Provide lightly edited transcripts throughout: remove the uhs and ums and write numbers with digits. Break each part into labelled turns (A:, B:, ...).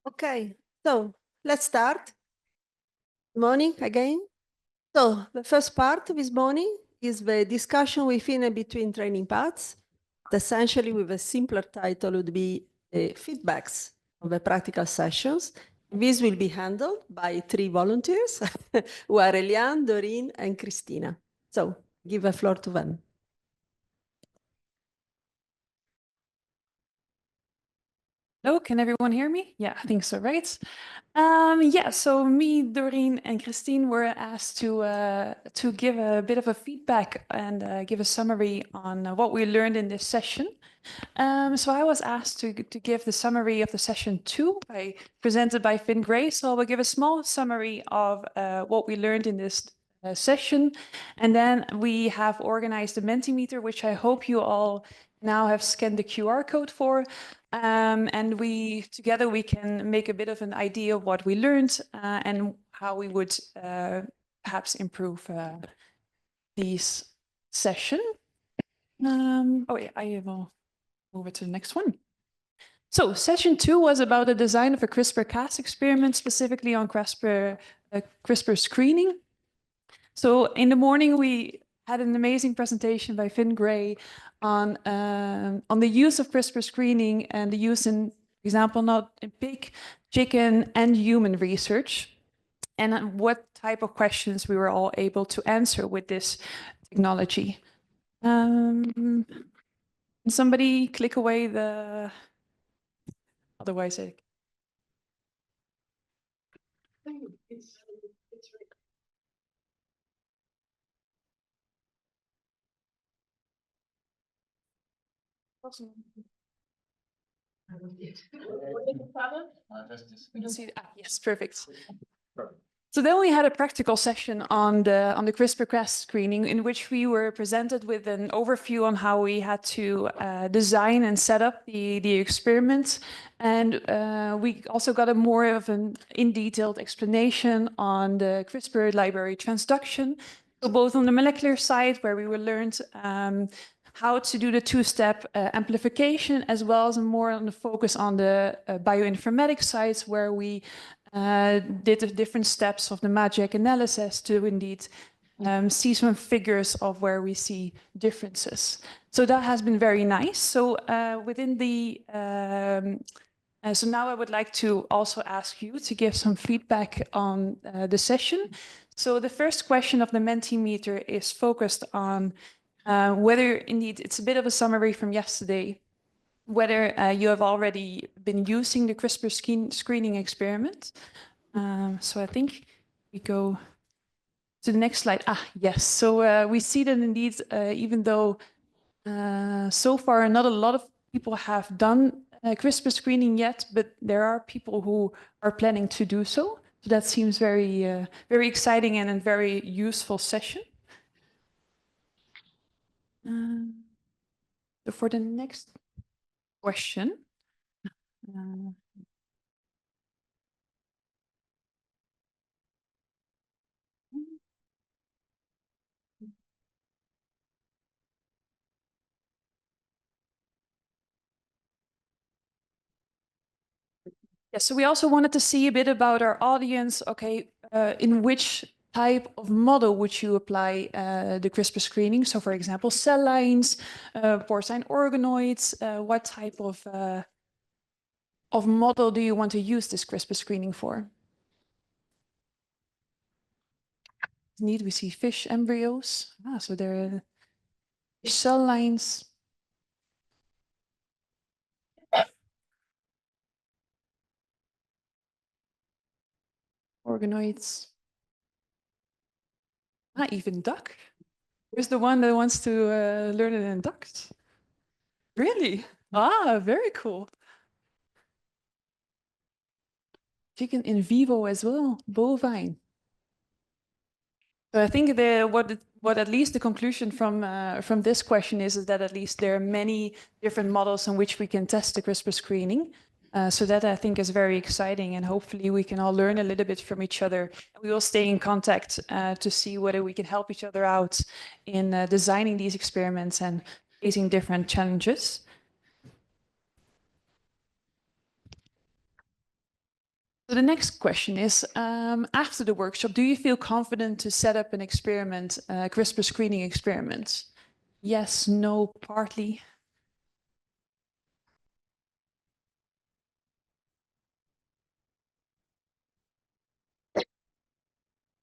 A: Okay, so let's start. Morning again. So the first part this morning is the discussion within and between training paths. Essentially, with a simpler title would be feedbacks of the practical sessions. This will be handled by 3 volunteers who are Eliane, Doreen, and Christina. So give the floor to them.
B: Hello, can everyone hear me? Yeah, I think so, right? Yeah, so me, Doreen, and Christine were asked to give a bit of a feedback and give a summary on what we learned in this session. So I was asked to give the summary of the session 2 presented by Finn Gray. So I will give a small summary of what we learned in this session. And then we have organized a Mentimeter, which I hope you all now have scanned the QR code for. And together we can make a bit of an idea of what we learned and how we would perhaps improve this session. Oh yeah, I will move it to the next one. So session 2 was about the design of a CRISPR-Cas experiment, specifically on CRISPR screening. So in the morning, we had an amazing presentation by Finn Gray on the use of CRISPR screening and the use in, for example, not in pig, chicken, and human research, and what type of questions we were all able to answer with this technology. Somebody click away the, otherwise I... It's awesome. We can see, yes, perfect. So then we had a practical session on the CRISPR-Cas screening, in which we were presented with an overview on how we had to design and set up the experiment. And we also got a more of an in-detailed explanation on the CRISPR library transduction. So both on the molecular side, where we were learned how to do the two-step amplification, as well as more on the focus on the bioinformatics sides, where we did the different steps of the magic analysis to indeed see some figures of where we see differences. So that has been very nice. So within the so now I would like to also ask you to give some feedback on the session. So the first question of the Mentimeter is focused on whether indeed it's a bit of a summary from yesterday, whether you have already been using the CRISPR screening experiment. So I think we go to the next slide. Yes. So we see that indeed, even though so far not a lot of people have done CRISPR screening yet, but there are people who are planning to do so. So that seems very, very exciting and a very useful session. So for the next question. Yeah, so we also wanted to see a bit about our audience. Okay, in which type of model would you apply the CRISPR screening? So for example, cell lines, porcine organoids, what type of model do you want to use this CRISPR screening for? Indeed, we see fish embryos. So there are fish cell lines. Organoids. Even duck. Who's the one that wants to learn it in ducks? Really? Very cool. Chicken in vivo as well, bovine. So I think what at least the conclusion from this question is that at least there are many different models in which we can test the CRISPR screening. So that I think is very exciting, and hopefully we can all learn a little bit from each other. We will stay in contact to see whether we can help each other out in designing these experiments and facing different challenges. So the next question is, after the workshop, do you feel confident to set up an experiment, CRISPR screening experiment? Yes, no, partly.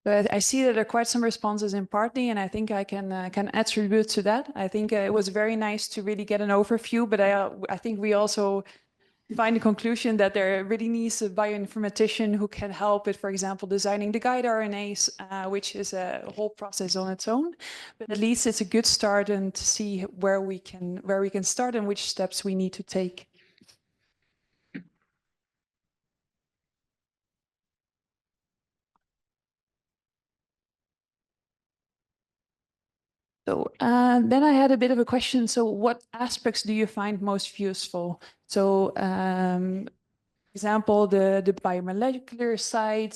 B: But I see that there are quite some responses in partly, and I think I can attribute to that. I think it was very nice to really get an overview, but I think we also find the conclusion that there really needs a bioinformatician who can help with, for example, designing the guide RNAs, which is a whole process on its own. But at least it's a good start and to see where we can start and which steps we need to take. So then I had a bit of a question. So what aspects do you find most useful? So example, the biomolecular side,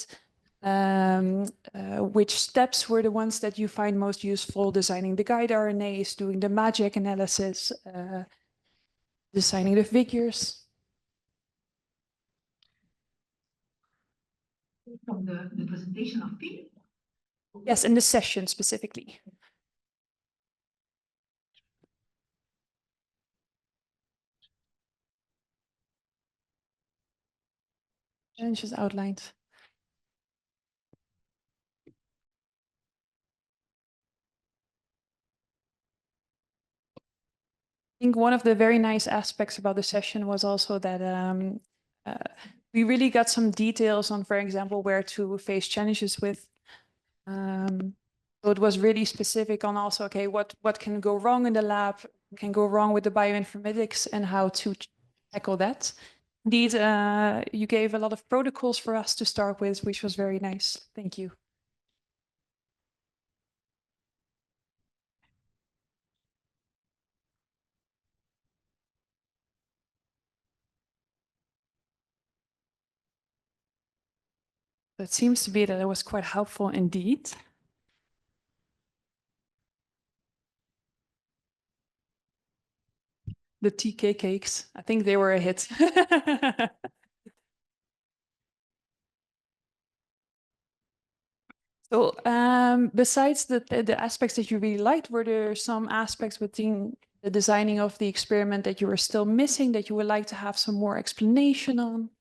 B: which steps were the ones that you find most useful? Designing the guide RNAs, doing the magic analysis, designing the figures.
C: From the presentation of P?
B: Yes, in the session specifically. And just outlined. I think one of the very nice aspects about the session was also that we really got some details on, for example, where to face challenges with. So it was really specific on also, okay, what can go wrong in the lab, can go wrong with the bioinformatics, and how to tackle that. Indeed, you gave a lot of protocols for us to start with, which was very nice. Thank you. It seems to be that it was quite helpful indeed. The TK cakes, I think they were a hit. So besides the aspects that you really liked, were there some aspects within the designing of the experiment that you were still missing, that you would like to have some more explanation on?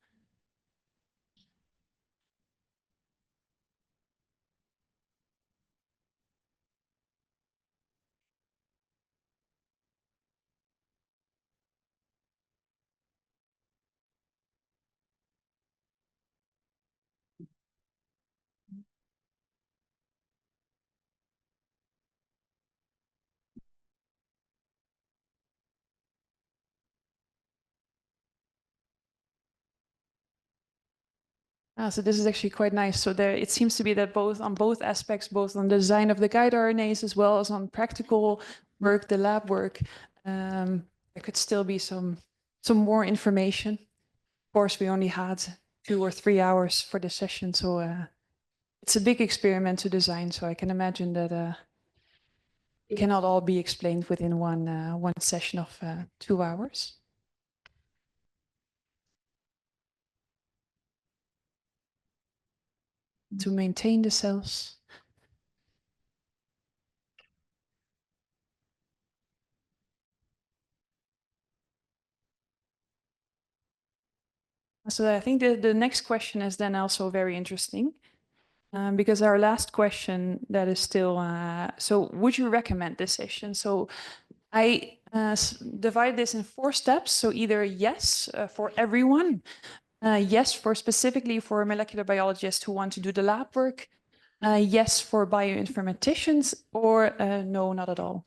B: So this is actually quite nice. So there, it seems to be that both on both aspects, both on the design of the guide RNAs as well as on practical work, the lab work, there could still be some more information. Of course, we only had 2 or 3 hours for this session, so it's a big experiment to design. So I can imagine that it cannot all be explained within one session of 2 hours. To maintain the cells. So I think the next question is then also very interesting, because our last question that is still, so would you recommend this session? So I divide this in 4 steps. So either yes for everyone, yes for specifically for molecular biologists who want to do the lab work, yes for bioinformaticians, or no, not at all.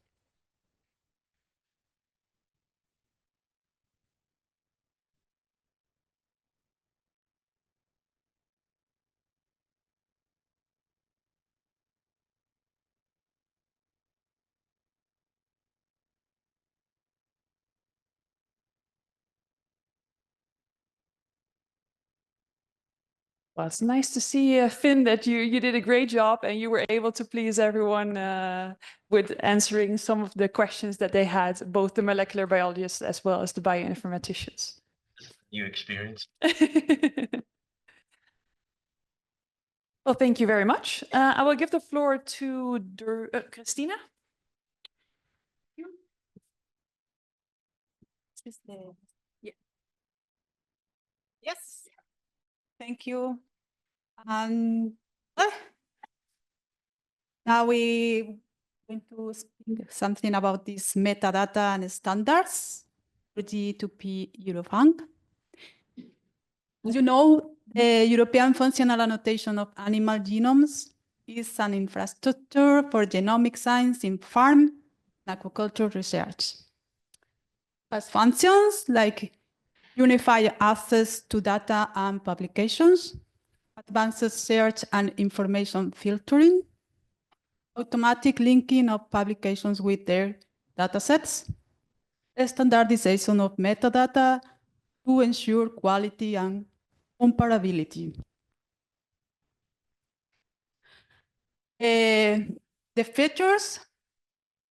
B: Well, it's nice to see, Finn, that you did a great job and you were able to please everyone with answering some of the questions that they had, both the molecular biologists as well as the bioinformaticians.
D: New experience.
B: Well, thank you very much. I will give the floor to Christina.
D: Yeah. Yes. Thank you. And now we going to speak something about this metadata and standards for G2P EuroFAANG. As you know, the European Functional Annotation of Animal Genomes is an infrastructure for genomic science in farm and aquaculture research. Has functions like unify access to data and publications, advanced search and information filtering, automatic linking of publications with their datasets, standardization of metadata to ensure quality and comparability. The features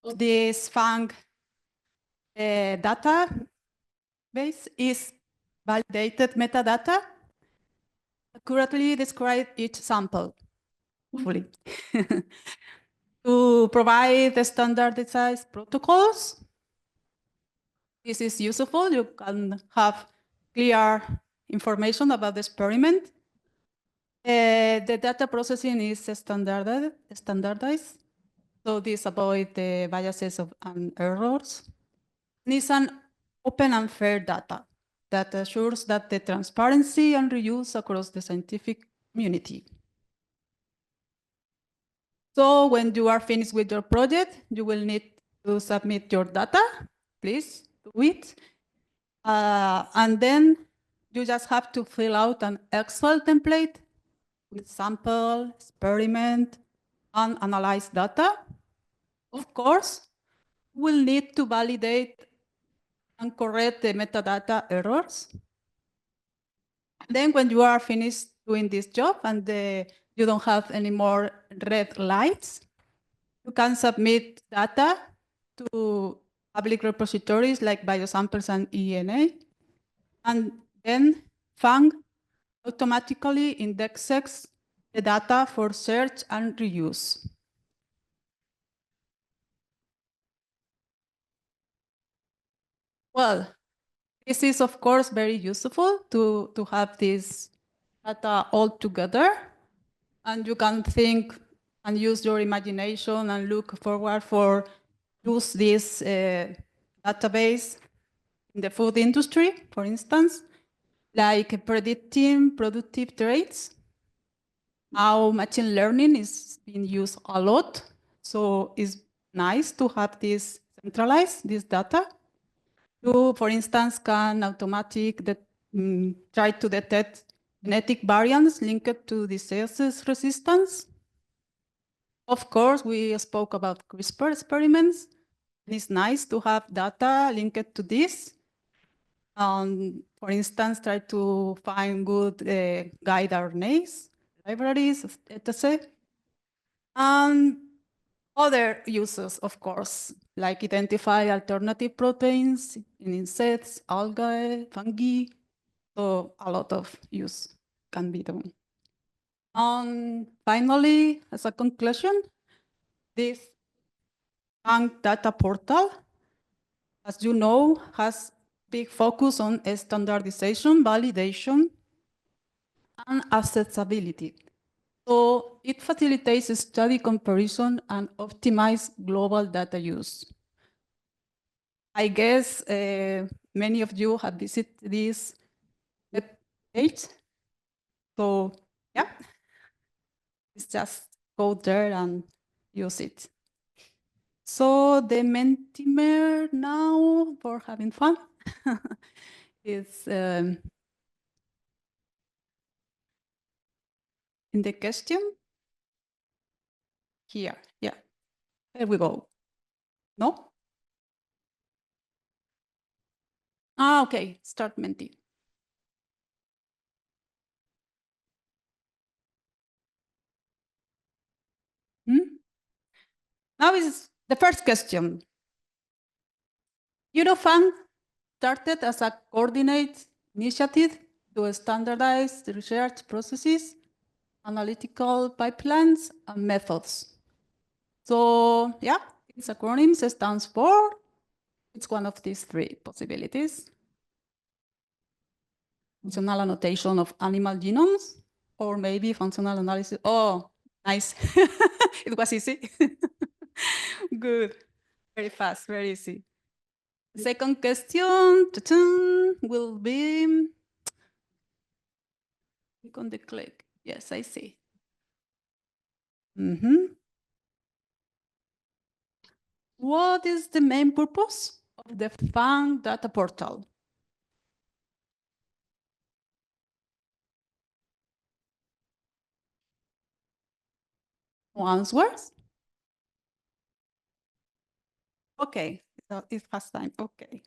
D: of this FAANG database is validated metadata, accurately describe each sample, hopefully. To provide the standardized protocols, this is useful. You can have clear information about the experiment. The data processing is standardized, so this avoids the biases and errors. And it's an open and fair data that assures that the transparency and reuse across the scientific community. So when you are finished with your project, you will need to submit your data, please do it. And then you just have to fill out an Excel template with sample, experiment, and analyze data. Of course, we'll need to validate and correct the metadata errors. Then when you are finished doing this job and you don't have any more red lights, you can submit data to public repositories like biosamples and ENA. And then FAANG automatically indexes the data for search and reuse. Well, this is, of course, very useful to have this data all together. And you can think and use your imagination and look forward for use this database in the food industry, for instance, like predicting productive traits. Now machine learning is being used a lot. So it's nice to have this centralized, this data. You, for instance, can try to detect genetic variants linked to disease resistance. Of course, we spoke about CRISPR experiments. It's nice to have data linked to this. For instance, try to find good guide RNAs, libraries, etc. And other uses, of course, like identify alternative proteins in insects, algae, fungi. So a lot of use can be done. Finally, as a conclusion, this FAANG data portal, as you know, has big focus on standardization, validation, and accessibility. So it facilitates study comparison and optimize global data use. I guess many of you have visited this web page. So yeah, it's just go there and use it. So the Mentimer now, for having fun, is in the question here. Yeah, here we go. No? Ah, okay, start Menti. Now is the first question. EuroFAANG started as a coordinated initiative to standardize the research processes analytical pipelines, and methods. So yeah, its acronyms stands for, it's one of these three possibilities. Functional annotation of animal genomes, or maybe functional analysis. Oh, nice. It was easy. Good. Very fast, very easy. Second question will be, click on the click. Yes, I see. What is the main purpose of the FAANG data portal? No answers? Okay, so it has time. Okay.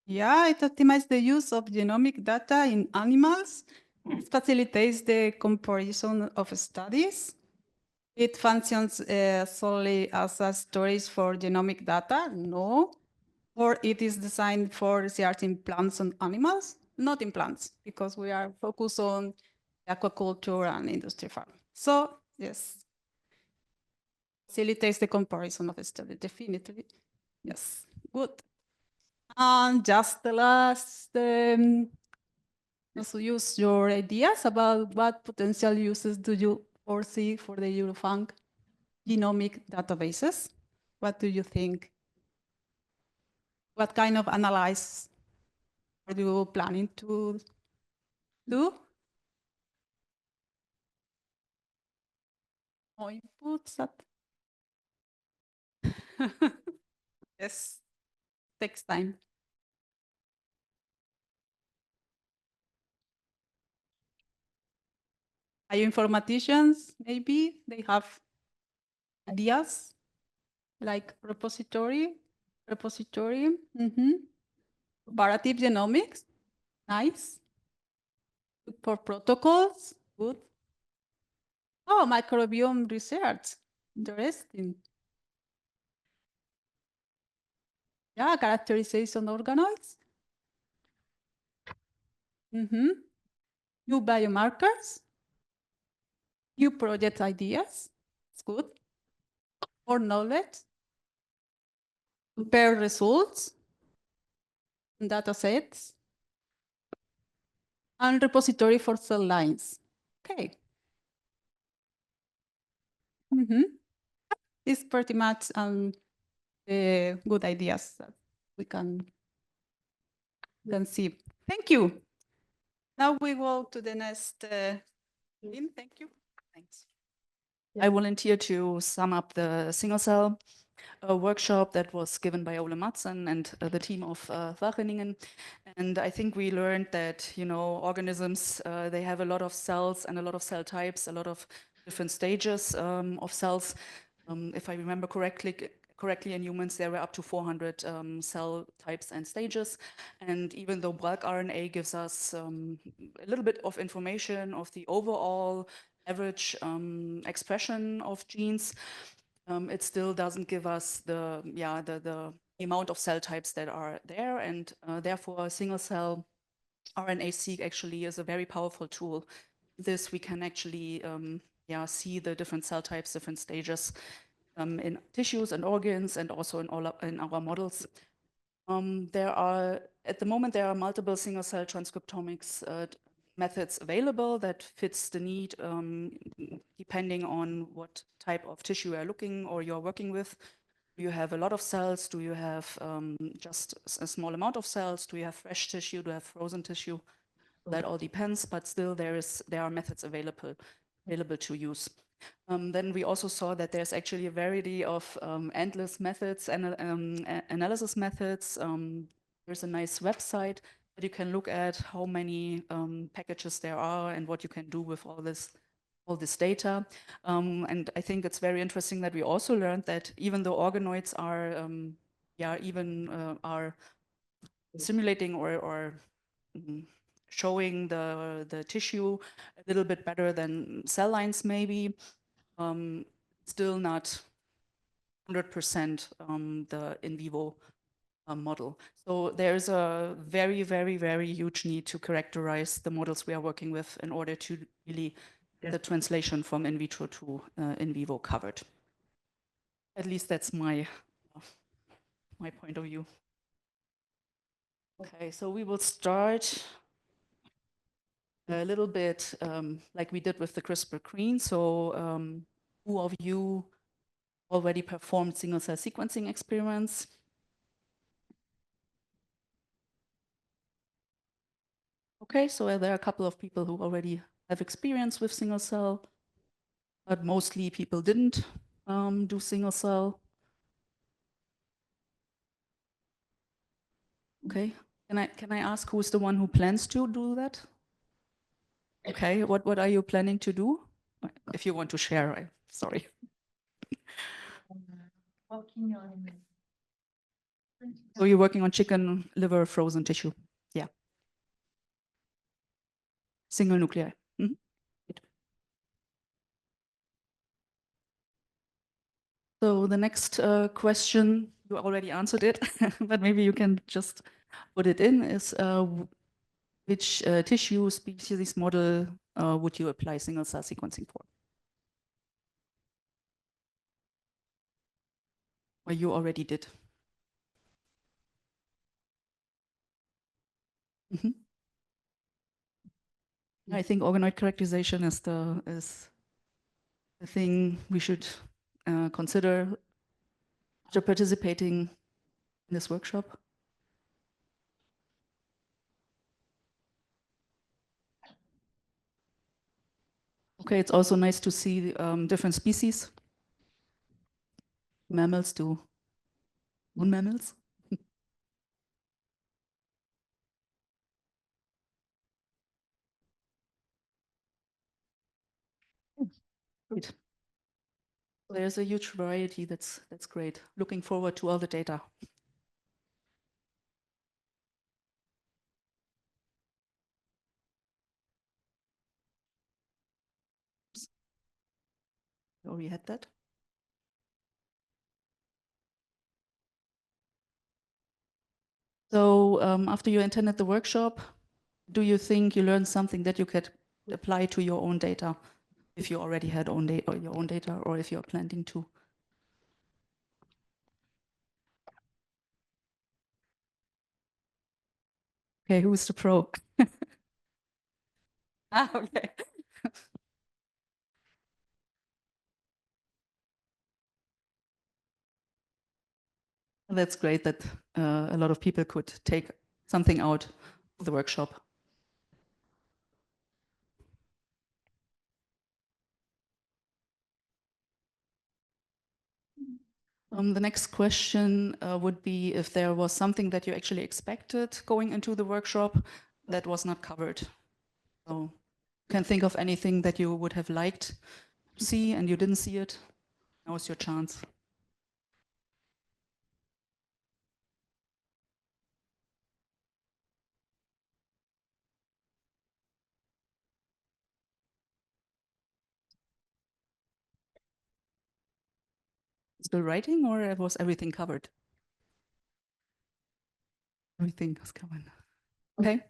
D: Yeah, it optimizes the use of genomic data in animals. It facilitates the comparison of studies. It functions solely as a storage for genomic data? No. Or it is designed for research in plants and animals? Not in plants, because we are focused on aquaculture and industry farm. So yes, facilitates the comparison of studies, definitely. Yes, good. And just the last, also use your ideas about what potential uses do you foresee for the EuroFAANG genomic databases? What do you think? What kind of analysis are you planning to do? More inputs? Yes, takes time. Bioinformaticians, maybe they have ideas like repository. Comparative genomics, nice. Good for protocols, good. Oh, microbiome research, interesting. Yeah, characterization organoids. New biomarkers, new project ideas, it's good. More knowledge, compare results, data sets, and repository for cell lines. Okay. It's pretty much good ideas that we can see. Thank you. Now we go to the next theme. Thank you. Thanks.
E: I volunteer to sum up the single cell workshop that was given by Ole Madsen and the team of Wageningen. And I think we learned that, you know, organisms, they have a lot of cells and a lot of cell types, a lot of different stages of cells. If I remember correctly, in humans, there were up to 400 cell types and stages. And even though bulk RNA gives us a little bit of information of the overall average expression of genes, it still doesn't give us the amount of cell types that are there. And therefore, single cell RNA-seq actually is a very powerful tool. This we can actually see the different cell types, different stages in tissues and organs, and also in our models. At the moment, there are multiple single cell transcriptomics methods available that fits the need depending on what type of tissue you're looking or you're working with. Do you have a lot of cells? Do you have just a small amount of cells? Do you have fresh tissue? Do you have frozen tissue? That all depends, but still there are methods available to use. Then we also saw that there's actually a variety of endless methods and analysis methods. There's a nice website that you can look at how many packages there are and what you can do with all this data. And I think it's very interesting that we also learned that even though organoids are are simulating or showing the tissue a little bit better than cell lines maybe, still not 100% the in vivo model. So there's a very, very, very huge need to characterize the models we are working with in order to really the translation from in vitro to in vivo covered. At least that's my point of view. Okay, so we will start a little bit like we did with the CRISPR-Screen. So who of you already performed single-cell sequencing experiments? Okay, so there are a couple of people who already have experience with single-cell, but mostly people didn't do single-cell. Okay, can I ask who's the one who plans to do that? Okay, what are you planning to do? If you want to share, sorry. So you're working on chicken liver frozen tissue. Yeah. Single nuclei. Mhm. So the next question, you already answered it, but maybe you can just put it in, is which tissue species model would you apply single cell sequencing for? Or you already did? Mhm. I think organoid characterization is the thing we should consider after participating in this workshop. Okay, it's also nice to see different species. Mammals to non-mammals. Great. There's a huge variety. That's great. Looking forward to all the data. You already had that. So after you attended the workshop, do you think you learned something that you could apply to your own data, if you already had your own data, or if you're planning to? Okay, who's the pro? Okay. That's great that a lot of people could take something out of the workshop. The next question would be if there was something that you actually expected going into the workshop that was not covered. So you can think of anything that you would have liked to see and you didn't see it. Now's your chance. Still writing, or was everything covered? Everything was covered. Okay.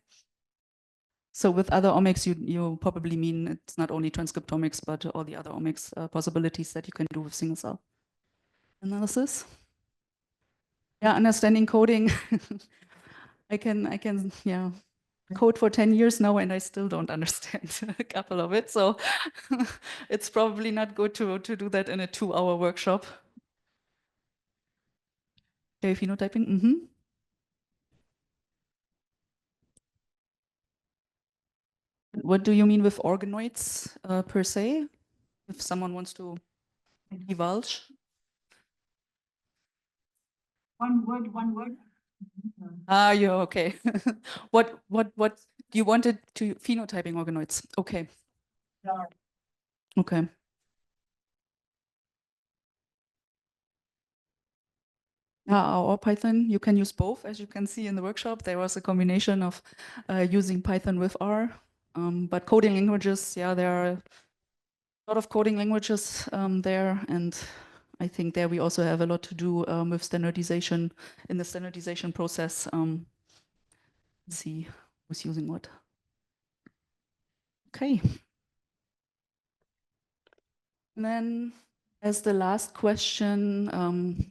E: So with other omics, you probably mean it's not only transcriptomics, but all the other omics possibilities that you can do with single cell analysis. Yeah, understanding coding. I can, yeah, code for 10 years now and I still don't understand a couple of it. So it's probably not good to do that in a 2-hour workshop. Okay, phenotyping. Mm-hmm. What do you mean with organoids per se? If someone wants to divulge.
C: One word.
E: Ah, yeah, okay. What you wanted to phenotyping organoids? Okay.
C: Yeah.
E: Okay. Yeah, or Python. You can use both, as you can see in the workshop. There was a combination of using Python with R, but coding languages. Yeah, there are a lot of coding languages there, and I think there we also have a lot to do with standardization in the standardization process. Let's see who's using what. Okay. And then as the last question,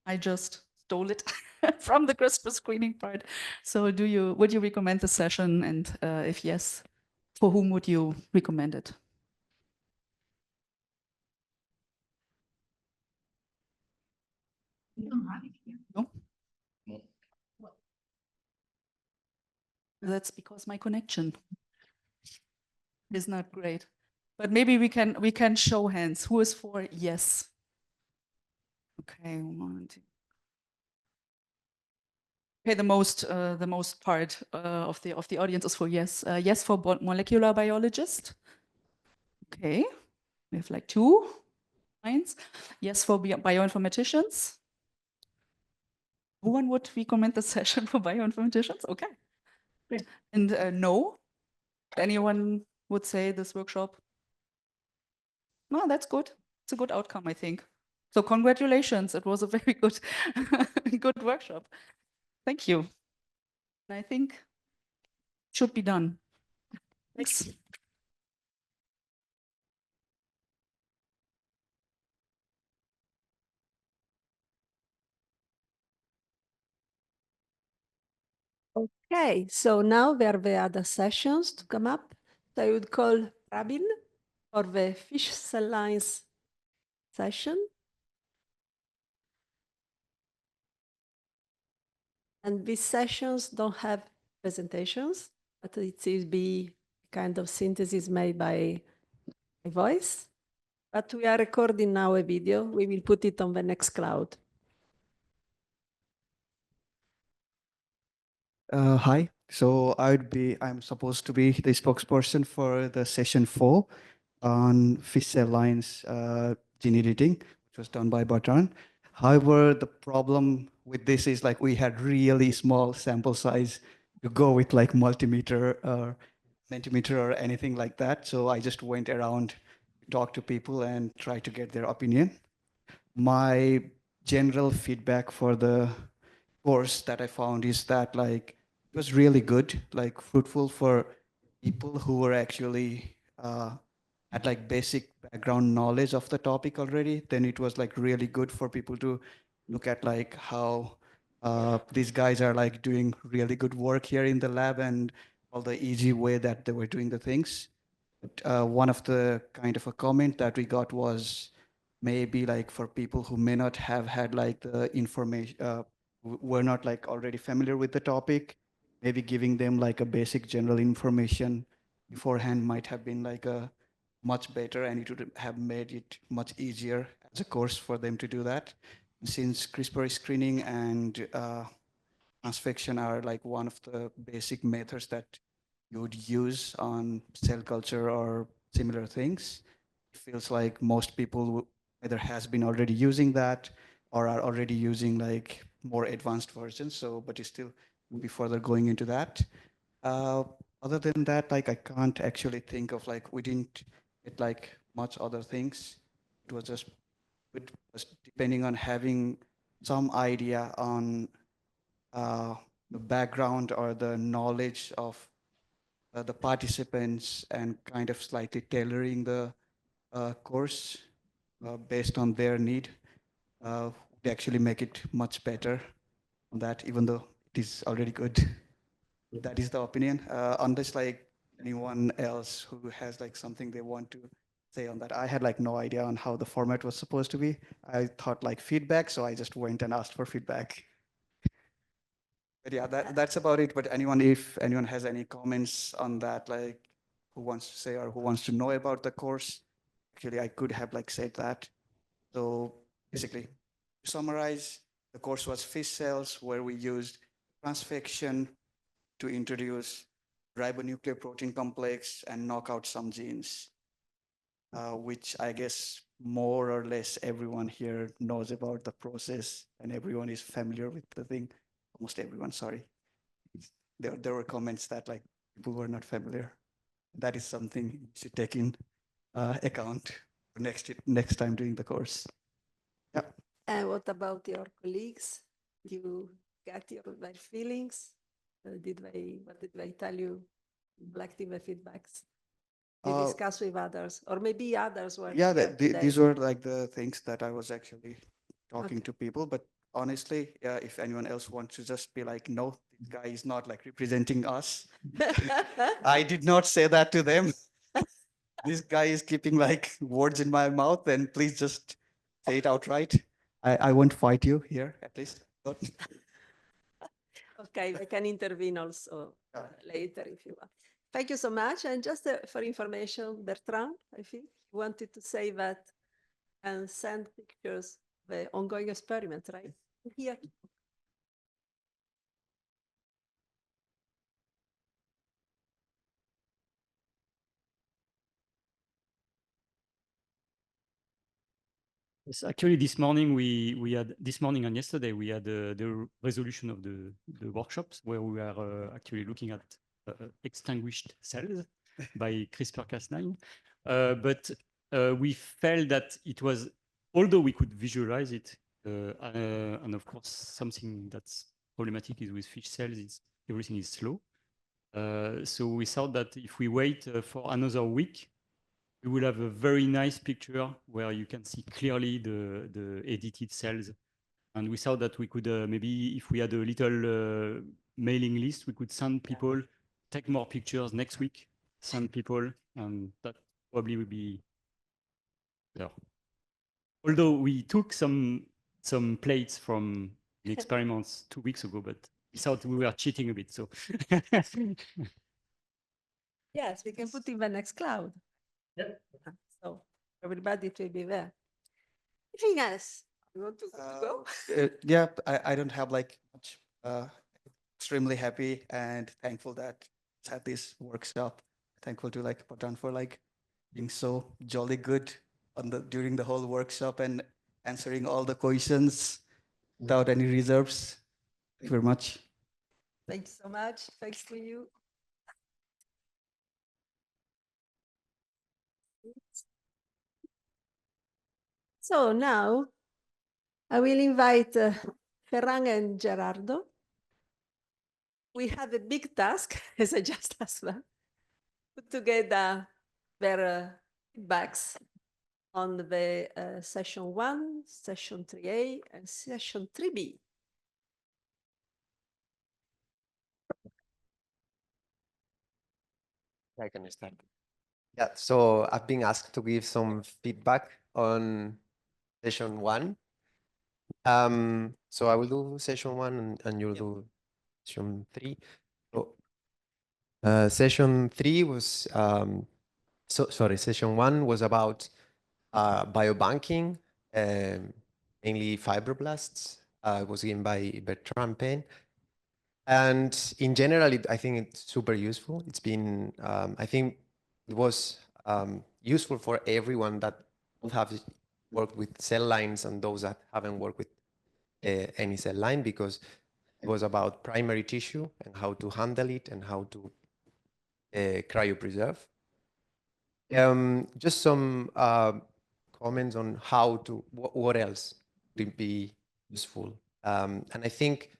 E: I just stole it from the CRISPR screening part. So would you recommend the session? And if yes, for whom would you recommend it?
C: We don't have it here.
E: No? That's because my connection is not great. But maybe we can show hands. Who is for yes? Okay, 1, 2. Okay, the most part of the audience is for yes. Yes for molecular biologist. Okay, we have like 2 lines. Yes for bioinformaticians. No one would recommend the session for bioinformaticians. Okay, great. And no, anyone would say this workshop? No, that's good. It's a good outcome, I think. So congratulations. It was a very good, good workshop. Thank you. And I think it should be done. Thanks.
A: Okay, so now there are the other sessions to come up. So I would call Rabin for the fish cell lines session. And these sessions don't have presentations, but it will be kind of synthesis made by my voice. But we are recording now a video. We will put it on the next cloud.
F: Hi. So I'm supposed to be the spokesperson for the session 4 on fish cell lines gene editing, which was done by Bertrand. However, the problem with this is like we had really small sample size to go with like multimeter or centimeter or anything like that. So I just went around, talked to people and tried to get their opinion. My general feedback for the course that I found is that like it was really good, like fruitful for people who were actually had like basic background knowledge of the topic already. Then it was like really good for people to look at like how these guys are like doing really good work here in the lab and all the easy way that they were doing the things. But one of the kind of a comment that we got was maybe like for people who may not have had like the information, were not like already familiar with the topic, maybe giving them like a basic general information beforehand might have been like a much better, and it would have made it much easier as a course for them to do that. Since CRISPR screening and transfection are like one of the basic methods that you would use on cell culture or similar things, it feels like most people either has been already using that or are already using like more advanced versions. So, but you still be further going into that. Uh, Other than that, like I can't actually think of like we didn't get like much other things. It was depending on having some idea on the background or the knowledge of the participants and kind of slightly tailoring the course based on their need would actually make it much better on that, even though it is already good. That is the opinion. Unless like anyone else who has like something they want to say on that. I had like no idea on how the format was supposed to be. I thought like feedback, so I just went and asked for feedback. But yeah, that's about it. But if anyone has any comments on that, like who wants to say or who wants to know about the course, actually I could have like said that. So basically, to summarize, the course was fish cells where we used transfection to introduce ribonuclear protein complex and knock out some genes, which I guess more or less everyone here knows about the process and everyone is familiar with the thing. Almost everyone, sorry. There were comments that like people were not familiar. That is something you should take in account for next time doing the course. Yeah.
A: And what about your colleagues? You got their feelings? What did they tell you, collecting the feedbacks? you
F: Uh,
A: discussed with others, or maybe others were
F: Yeah,
A: here today?
F: these were like the things that I was actually talking
A: Okay.
F: to people. But honestly, if anyone else wants to just be like, no, this guy is not like representing us. I did not say that to them. This guy is keeping like words in my mouth, then please just say it outright. I won't fight you here, at least. But
A: Okay, I can intervene also
F: Yeah.
A: later if you want. Thank you so much. And just for information, Bertrand, I think, you wanted to say that and send pictures of the ongoing experiment, right? Here.
G: Yes, actually, this morning we had this morning and yesterday we had the resolution of the workshops where we are actually looking at extinguished cells by CRISPR-Cas9, but we felt that it was, although we could visualize it, and of course something that's problematic is with fish cells, everything is slow. So we thought that if we wait for another week, you will have a very nice picture where you can see clearly the edited cells. And we thought that we could maybe, if we had a little mailing list, we could send people, take more pictures next week, send people, and that probably would be there. Although we took some plates from the experiments 2 weeks ago, but we thought we were cheating a bit. So
A: Yes, we can put in the next cloud.
G: Yep.
A: So everybody will be there. Anything else? You want to go?
F: yeah, I don't have like much. Extremely happy and thankful that it's had this workshop. Thankful to like Patan for like being so jolly good on during the whole workshop and answering all the questions without any reserves. Thank you very much.
A: Thank you so much. Thanks to you. So now I will invite Ferran and Gerardo. We have a big task, as I just asked them, put together their feedbacks on the session 1, session 3A, and session 3B.
H: I can start. Yeah, so I've been asked to give some feedback on session 1. So I will do session 1 and you'll do session 3. So, session 3 was, session 1 was about biobanking, mainly fibroblasts. It was given by Bertrand Penn. And in general, I think it's super useful. It's been, I think it was useful for everyone that have worked with cell lines and those that haven't worked with any cell line, because it was about primary tissue and how to handle it and how to cryopreserve. Just some comments on how to, what else would be useful. And I think,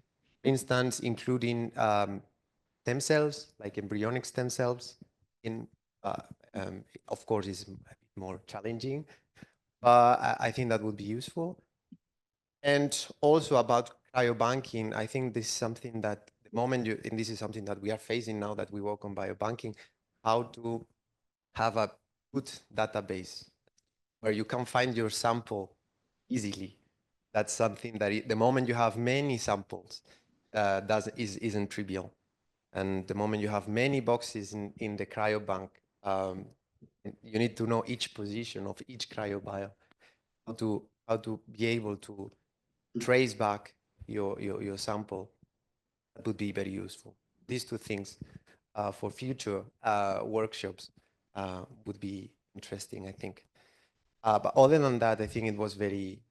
H: for instance, including stem cells, like embryonic stem cells, of course, is a bit more challenging, but I think that would be useful. And also about cryobanking, I think this is something that the moment and this is something that we are facing now that we work on biobanking, how to have a good database where you can find your sample easily. That's something that the moment you have many samples, isn't trivial. And the moment you have many boxes in the cryobank, you need to know each position of each cryovial, how to be able to trace back your sample. That would be very useful. These two things for future workshops would be interesting, I think. But other than that, I think it was a very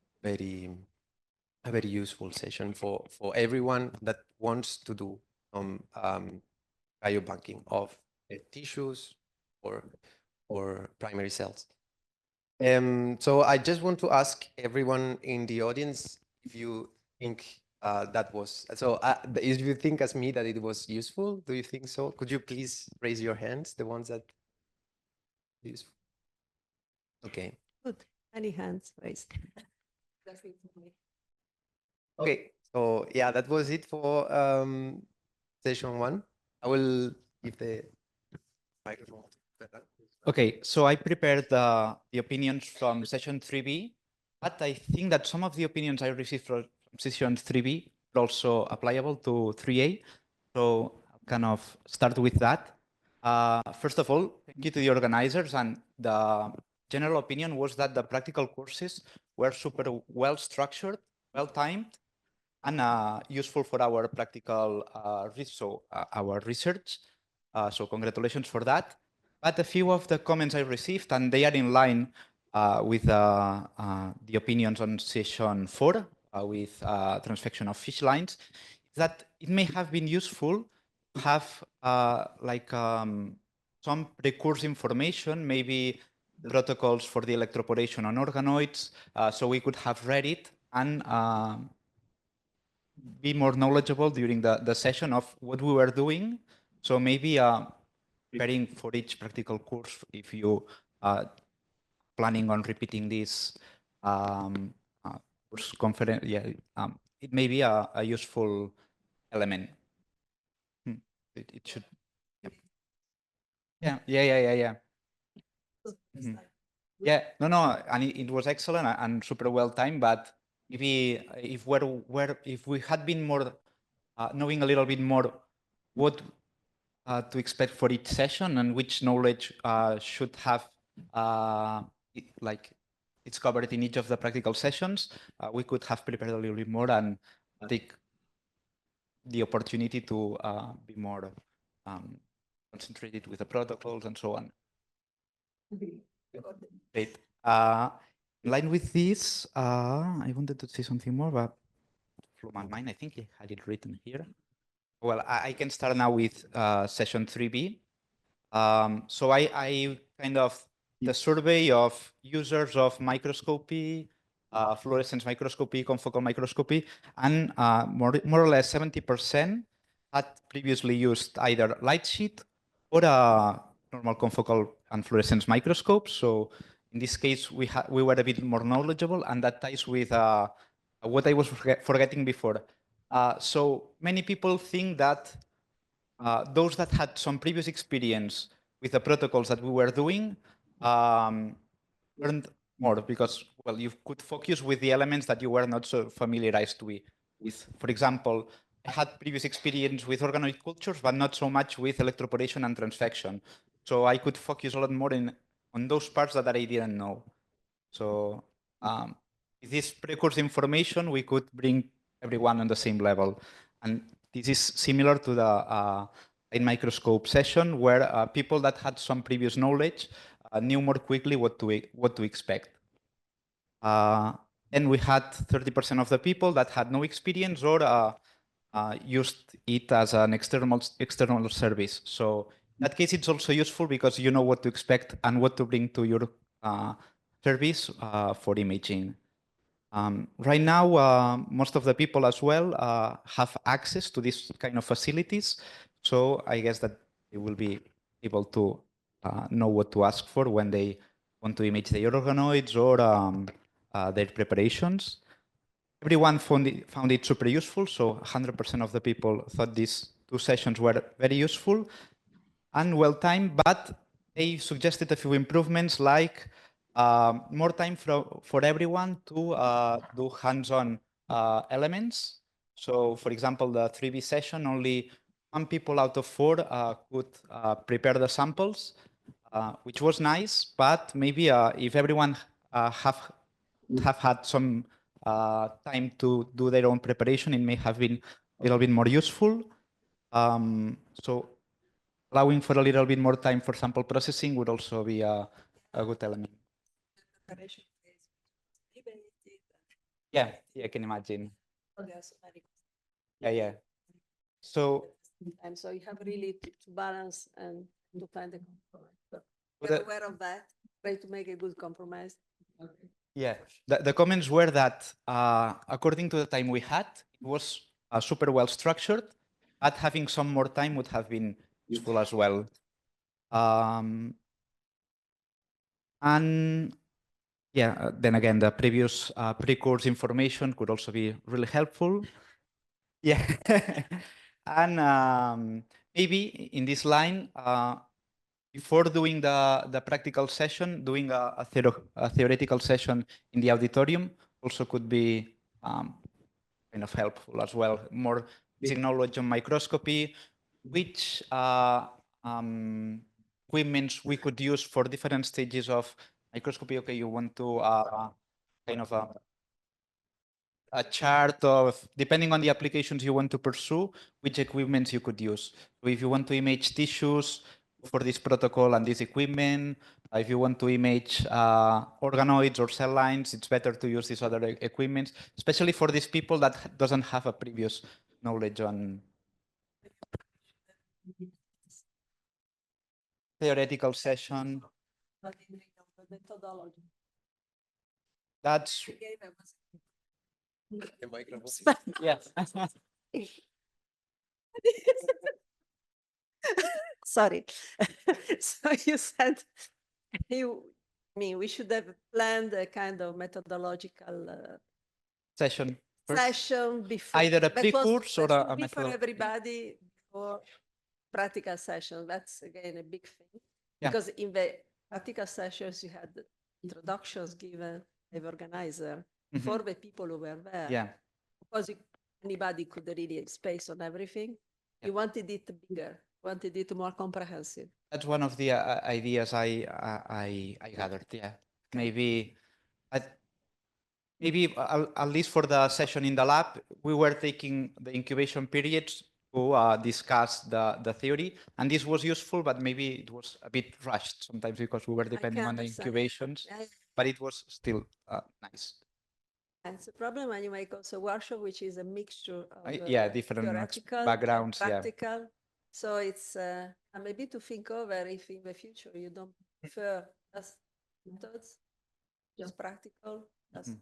H: useful session for everyone that wants to do biobanking of tissues or primary cells. So I just want to ask everyone in the audience if you think that was, so if you think as me that it was useful, do you think so? Could you please raise your hands, the ones that useful. Okay.
A: Good. Any hands raised?
H: Okay. So yeah, that was it for session 1. I will give the microphone to Peter.
I: Okay, so I prepared the opinions from session 3B, but I think that some of the opinions I received from session 3B are also applicable to 3A. So I'll kind of start with that. First of all, thank you to the organizers, and the general opinion was that the practical courses were super well structured, well timed, and useful for our practical our research. So congratulations for that. But a few of the comments I received, and they are in line with the opinions on session 4 with transfection of fish lines, is that it may have been useful to have some pre-course information, maybe protocols for the electroporation on organoids, so we could have read it and be more knowledgeable during the session of what we were doing. So maybe preparing for each practical course, if you planning on repeating this course conference, yeah, it may be a useful element. It should. Yeah. Mhm. Yeah, no, and it was excellent and super well timed. But maybe if we had been more knowing a little bit more what to expect for each session and which knowledge should have it's covered in each of the practical sessions, we could have prepared a little bit more and take the opportunity to be more concentrated with the protocols and so on. Great. In line with this, I wanted to say something more, but flew my mind. I think I had it written here. Well, I can start now with session 3B. So I kind of the survey of users of microscopy, fluorescence microscopy, confocal microscopy, and more or less 70% had previously used either light sheet or a normal confocal and fluorescence microscope. So in this case, we were a bit more knowledgeable, and that ties with what I was forgetting before. So many people think that those that had some previous experience with the protocols that we were doing learned more because, well, you could focus with the elements that you were not so familiarized with. For example, I had previous experience with organoid cultures, but not so much with electroporation and transfection. So I could focus a lot more on those parts that I didn't know. So with this pre-course information, we could bring everyone on the same level. And this is similar to the in microscope session where people that had some previous knowledge knew more quickly what to expect. Then we had 30% of the people that had no experience or used it as an external service. So in that case, it's also useful because you know what to expect and what to bring to your service for imaging. Right now, most of the people as well have access to this kind of facilities. So I guess that they will be able to know what to ask for when they want to image their organoids or their preparations. Everyone found it super useful. So 100% of the people thought these 2 sessions were very useful and well timed, but they suggested a few improvements like more time for everyone to do hands-on elements. So for example, the 3B session, only 1 people out of 4 could prepare the samples, which was nice, but maybe if everyone have had some time to do their own preparation, it may have been a little bit more useful. So allowing for a little bit more time for sample processing would also be a good element. Yeah, I can imagine. Yeah. So
A: And so you have really to balance and to find the compromise.
I: But
A: We're
I: the-
A: aware of that, try to make a good compromise.
I: yeah, the comments were that according to the time we had, it was super well structured, but having some more time would have been useful as well. And yeah, then again, the previous pre-course information could also be really helpful. Yeah. And maybe in this line, before doing the practical session, doing a theoretical session in the auditorium also could be kind of helpful as well. More basic knowledge on microscopy, which equipments we could use for different stages of microscopy. Okay, you want to kind of a chart of, depending on the applications you want to pursue, which equipments you could use. So if you want to image tissues for this protocol and this equipment, if you want to image organoids or cell lines, it's better to use these other equipments, especially for these people that doesn't have a previous knowledge on theoretical session. That's
H: The microphone.
I: yes.
A: Sorry. So you said we should have planned a kind of methodological
I: Session. First.
A: session before.
I: Either a
A: that was-
I: pre-course or
A: that
I: a
A: should be for
I: method.
A: everybody before practical session. That's again a big thing.
I: Yeah.
A: Because in the practical sessions you had introductions given by the organizer for the people who were there.
I: Yeah.
A: Because anybody could really space on everything. You wanted it bigger, wanted it more comprehensive.
I: That's one of the ideas I gathered. Yeah, maybe, maybe at least for the session in the lab, we were taking the incubation periods to discuss the theory, and this was useful, but maybe it was a bit rushed sometimes because we were depending on the
A: understand.
I: incubations.
A: Yeah,
I: But it was still nice.
A: and it's a problem when you make also workshop, which is a mixture of
I: Yeah, different
A: theoretical and
I: backgrounds. Yeah.
A: practical. So it's maybe to think over if in the future you don't prefer just methods, just practical, just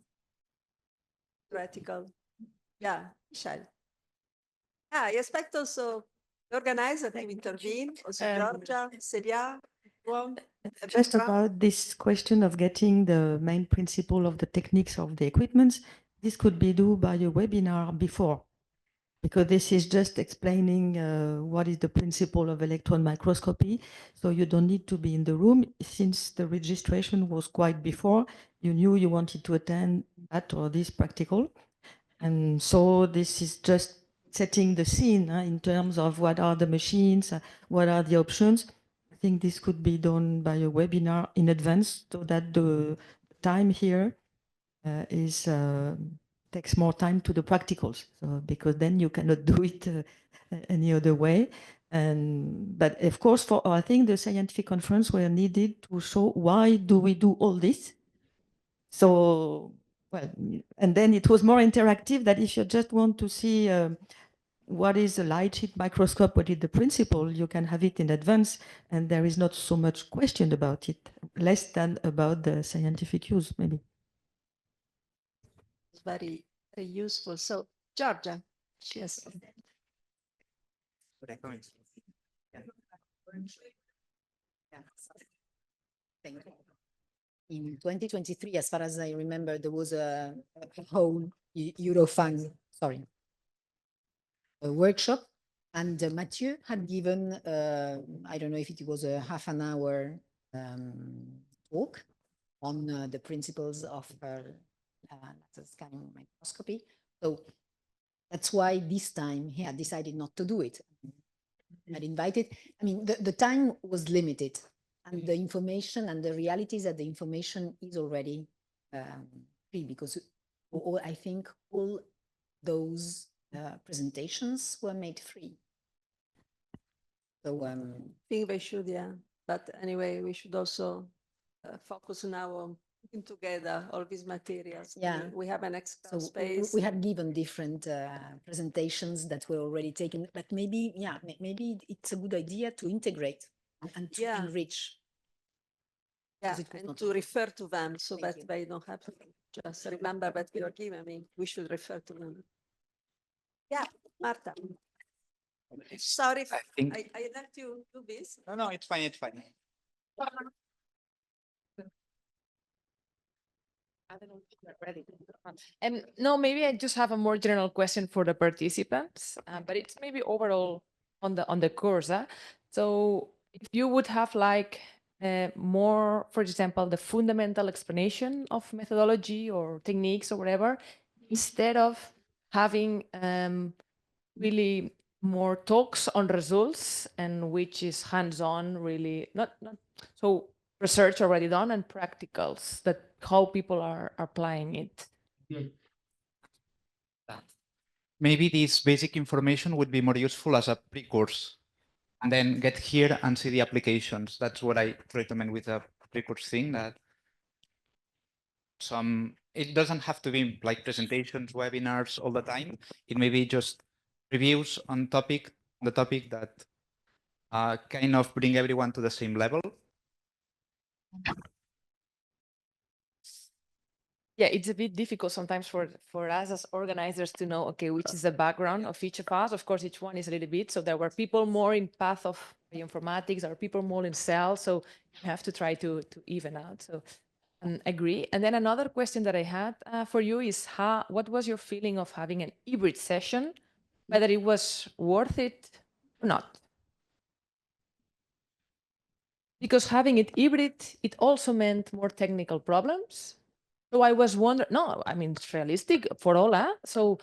A: theoretical. Yeah, Michelle. I expect also the organizer to intervene, also Georgia, Celia, Juan,
J: Just
A: Bertrand.
J: about this question of getting the main principle of the techniques of the equipments, this could be done by a webinar before, because this is just explaining what is the principle of electron microscopy. So you don't need to be in the room. Since the registration was quite before, you knew you wanted to attend that or this practical. And so this is just setting the scene in terms of what are the machines, what are the options. I think this could be done by a webinar in advance so that the time here takes more time to the practicals. So because then you cannot do it any other way. But of course, for I think the scientific conference were needed to show why do we do all this. So, well, and then it was more interactive that if you just want to see what is a light sheet microscope, what is the principle, you can have it in advance, and there is not so much question about it, less than about the scientific use, maybe.
A: It's very, very useful. So, Georgia, yes.
K: In 2023, as far as I remember, there was a whole EuroFAANG, a workshop, and Mathieu had given, I don't know if it was a half an hour talk on the principles of laser scanning microscopy. So that's why this time he had decided not to do it. I'd invited, I mean, the time was limited, and the information and the reality is that the information is already free, because I think all those presentations were made free. So
A: I think they should, yeah. But anyway, we should also focus now on putting together all these materials.
K: Yeah.
A: We have an extra
K: so
A: space.
K: we had given different presentations that were already taken, but maybe, yeah, maybe it's a good idea to integrate and to
A: Yeah.
K: enrich.
A: Yeah,
K: it was
A: and
K: not
A: to
K: easy.
A: refer to them so
K: Thank
A: that
K: you.
A: they don't have to just remember that we are given. I mean, we should refer to them. Yeah, Marta. Sorry,
I: I think.
A: I let you do this.
I: No, it's fine. It's fine.
L: I don't know if you're ready. And no, maybe I just have a more general question for the participants, but it's maybe overall on the course. So if you would have like more, for example, the fundamental explanation of methodology or techniques or whatever, instead of having really more talks on results and which is hands-on, really not so research already done and practicals that how people are applying it.
I: Maybe this basic information would be more useful as a pre-course, and then get here and see the applications. That's what I recommend with a pre-course thing, that it doesn't have to be like presentations, webinars all the time. It may be just reviews on the topic that kind of bring everyone to the same level.
L: Yeah, it's a bit difficult sometimes for us as organizers to know, okay, which is the background of each of us. Of course, each one is a little bit. So there were people more in path of bioinformatics, or people more in cell. So you have to try to even out. So agree. And then another question that I had for you is what was your feeling of having an hybrid session, whether it was worth it or not? Because having it hybrid, it also meant more technical problems. So I was wondering, no, I mean, it's realistic for all, So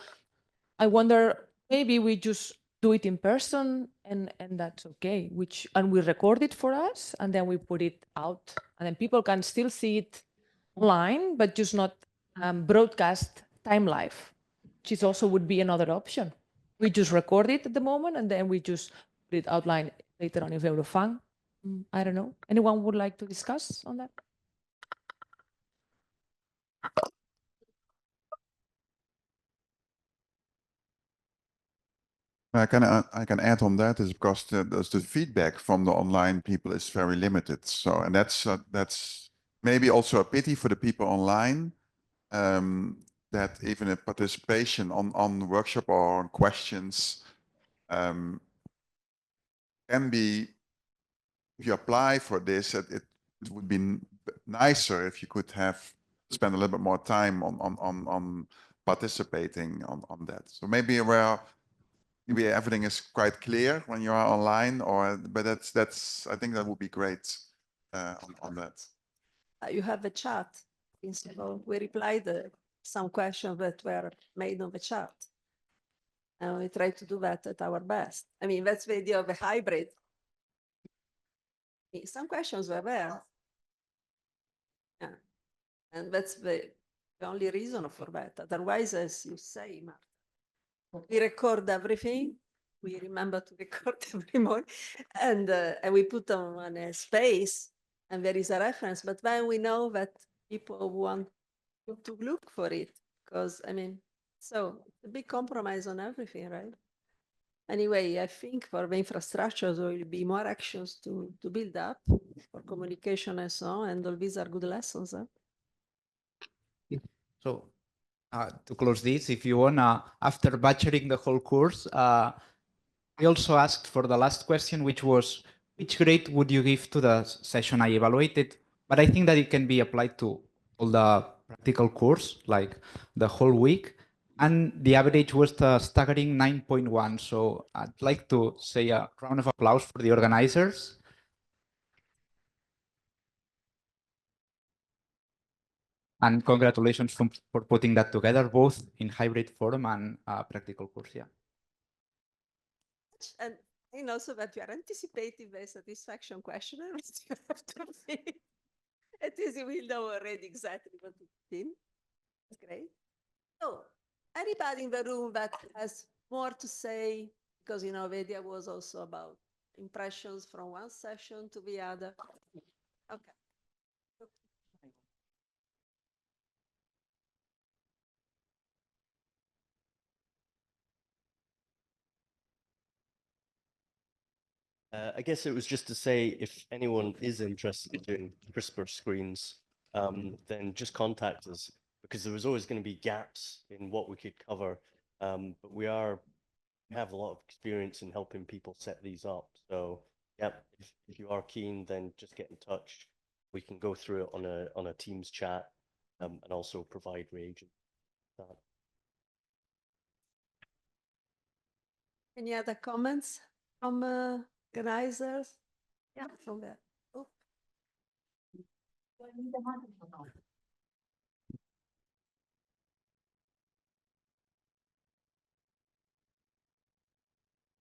L: I wonder, maybe we just do it in person and that's okay, and we record it for us and then we put it out and then people can still see it online, but just not broadcast time live, which is also would be another option. We just record it at the moment and then we just put it outline later on in EuroFAANG. I don't know. Anyone would like to discuss on that?
M: I can add on that is because the feedback from the online people is very limited. So, and that's maybe also a pity for the people online, that even a participation on the workshop or on questions can be, if you apply for this, it would be nicer if you could have spend a little bit more time on participating on that. So maybe everything is quite clear when you are online, but that's I think that would be great on that.
A: You have a chat. Principle. We replied some questions that were made on the chat. And we try to do that at our best. I mean, that's the idea of a hybrid. Some questions were there. Yeah. And that's the only reason for that. Otherwise, as you say, Marta, we record everything. We remember to record every morning. And we put them on a space and there is a reference. But then we know that people want to look for it. Because, I mean, so a big compromise on everything, right? Anyway, I think for the infrastructure, there will be more actions to build up for communication and so on, and all these are good lessons.
I: So to close this, if you want, after butchering the whole course, we also asked for the last question, which was, which grade would you give to the session I evaluated? But I think that it can be applied to all the practical course, like the whole week. And the average was the staggering 9.1. So I'd like to say a round of applause for the organizers. And congratulations for putting that together, both in hybrid form and practical course, yeah.
A: And I know so that you are anticipating the satisfaction questionnaire, which you have to fill. At least you will know already exactly what to fill. That's great. So anybody in the room that has more to say, because, you know, the idea was also about impressions from one session to the other. Okay.
N: I guess it was just to say, if anyone is interested in doing CRISPR screens, then just contact us, because there was always going to be gaps in what we could cover. But we have a lot of experience in helping people set these up. So yeah, if you are keen, then just get in touch. We can go through it on a Teams chat and also provide reagents.
A: Any other comments from organizers? Yeah, from there. Oh.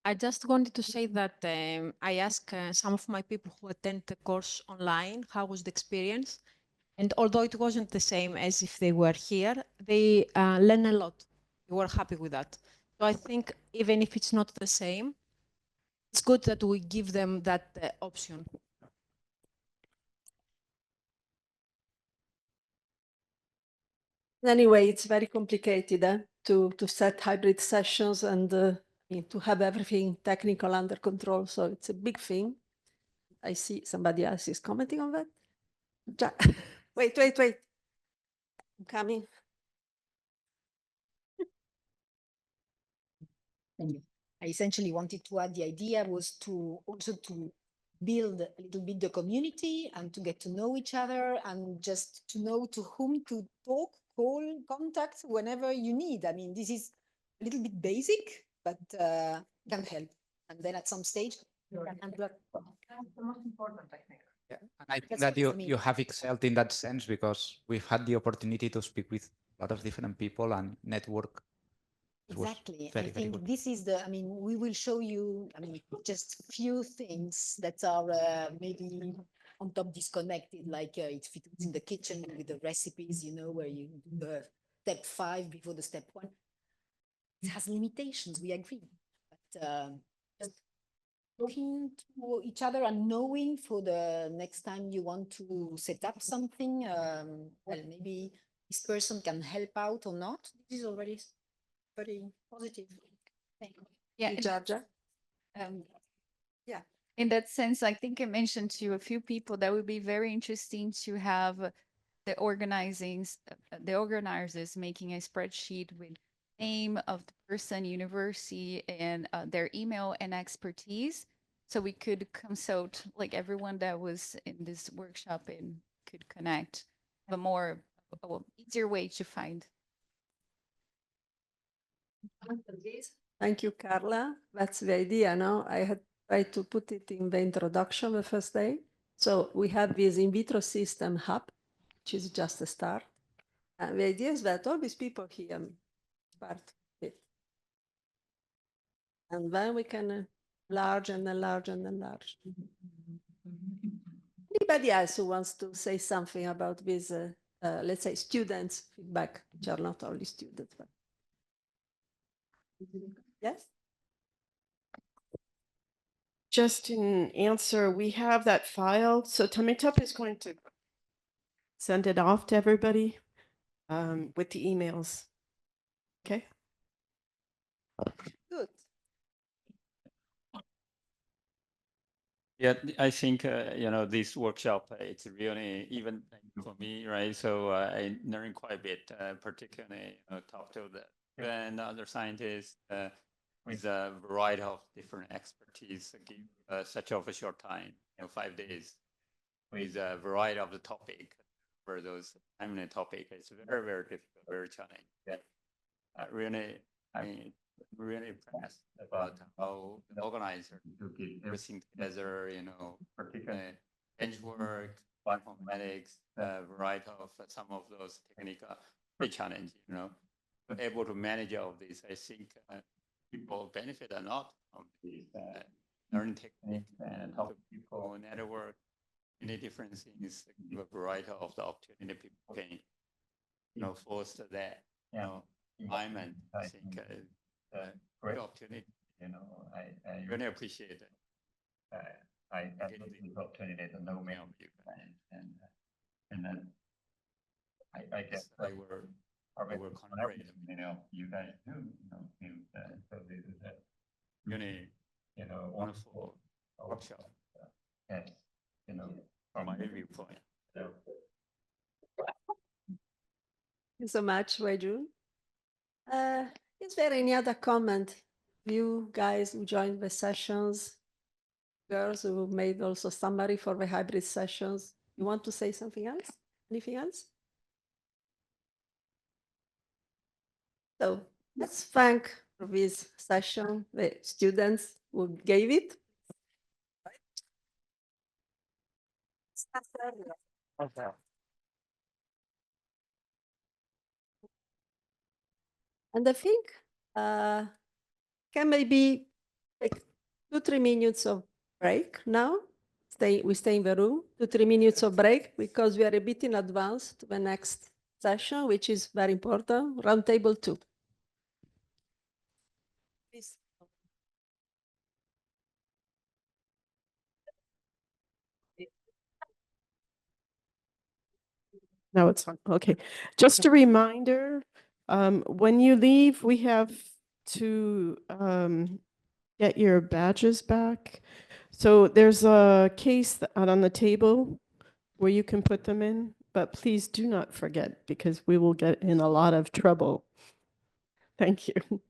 L: I just wanted to say that I asked some of my people who attend the course online, how was the experience? And although it wasn't the same as if they were here, they learn a lot. They were happy with that. So I think even if it's not the same, it's good that we give them that option.
A: Anyway, it's very complicated to set hybrid sessions and to have everything technical under control. So it's a big thing. I see somebody else is commenting on that. Wait. I'm coming.
K: Thank you. I essentially wanted to add the idea was to also to build a little bit the community and to get to know each other and just to know to whom to talk, call, contact whenever you need. I mean, this is a little bit basic, but can help. And then at some stage,
C: That's the most important, I think.
I: Yeah, and I think
K: That's
I: that
K: what I mean.
I: you have excelled in that sense because we've had the opportunity to speak with a lot of different people and network. It was
K: Exactly.
I: very,
K: I
I: very
K: think
I: good.
K: this is the, I mean, we will show you, I mean, just few things that are maybe on top disconnected, like it's in the kitchen with the recipes, you know, where you do the step 5 before the step 1. It has limitations, we agree. But just talking to each other and knowing for the next time you want to set up something, well, maybe this person can help out or not. This is already very positive. Thank you.
A: Yeah, Georgia.
O: Yeah. In that sense, I think I mentioned to a few people that would be very interesting to have the organizers making a spreadsheet with name of the person, university, and their email and expertise. So we could consult like everyone that was in this workshop and could connect a more easier way to find.
A: Thank you, Carla. That's the idea, no? I had tried to put it in the introduction the first day. So we have this in vitro system hub, which is just a start. And the idea is that all these people here part of it. And then we can enlarge and enlarge and enlarge. Anybody else who wants to say something about this, let's say, students' feedback, which are not only students, but yes?
P: Just an answer, we have that file. So Tamitop is going to send it off to everybody with the emails. Okay.
A: Good.
G: Yeah, I think, this workshop, it's really even for me, right? So I learned quite a bit, particularly talk to the and other scientists with a variety of different expertise, give such of a short time, 5 days, with a variety of the topic for those timely topic. It's very, very difficult, very challenging. Really, I'm really impressed about how the organizer to get everything together, particularly bench work, bioinformatics, variety of some of those technical very challenging, able to manage all of this. I think people benefit a lot from this learning technique and talk to people, network, many different things, give a variety of the opportunity people can, foster that, environment. I think great opportunity. I really appreciate it. I get the opportunity to know many of you, and then I guess I will collaborate. You guys do, so this is a really, wonderful workshop. And from my viewpoint. So.
A: Thank you so much, Weiju. Is there any other comment? You guys who joined the sessions, girls who made also summary for the hybrid sessions. You want to say something else? Anything else? So let's thank for this session the students who gave it.
H: Okay.
A: And I think can maybe take 2-3 minutes of break now. We stay in the room, 2-3 minutes of break because we are a bit in advance to the next session, which is very important, roundtable 2. Please.
P: No, it's fine. Okay. Just a reminder, when you leave, we have to get your badges back. So there's a case out on the table where you can put them in, but please do not forget because we will get in a lot of trouble. Thank you.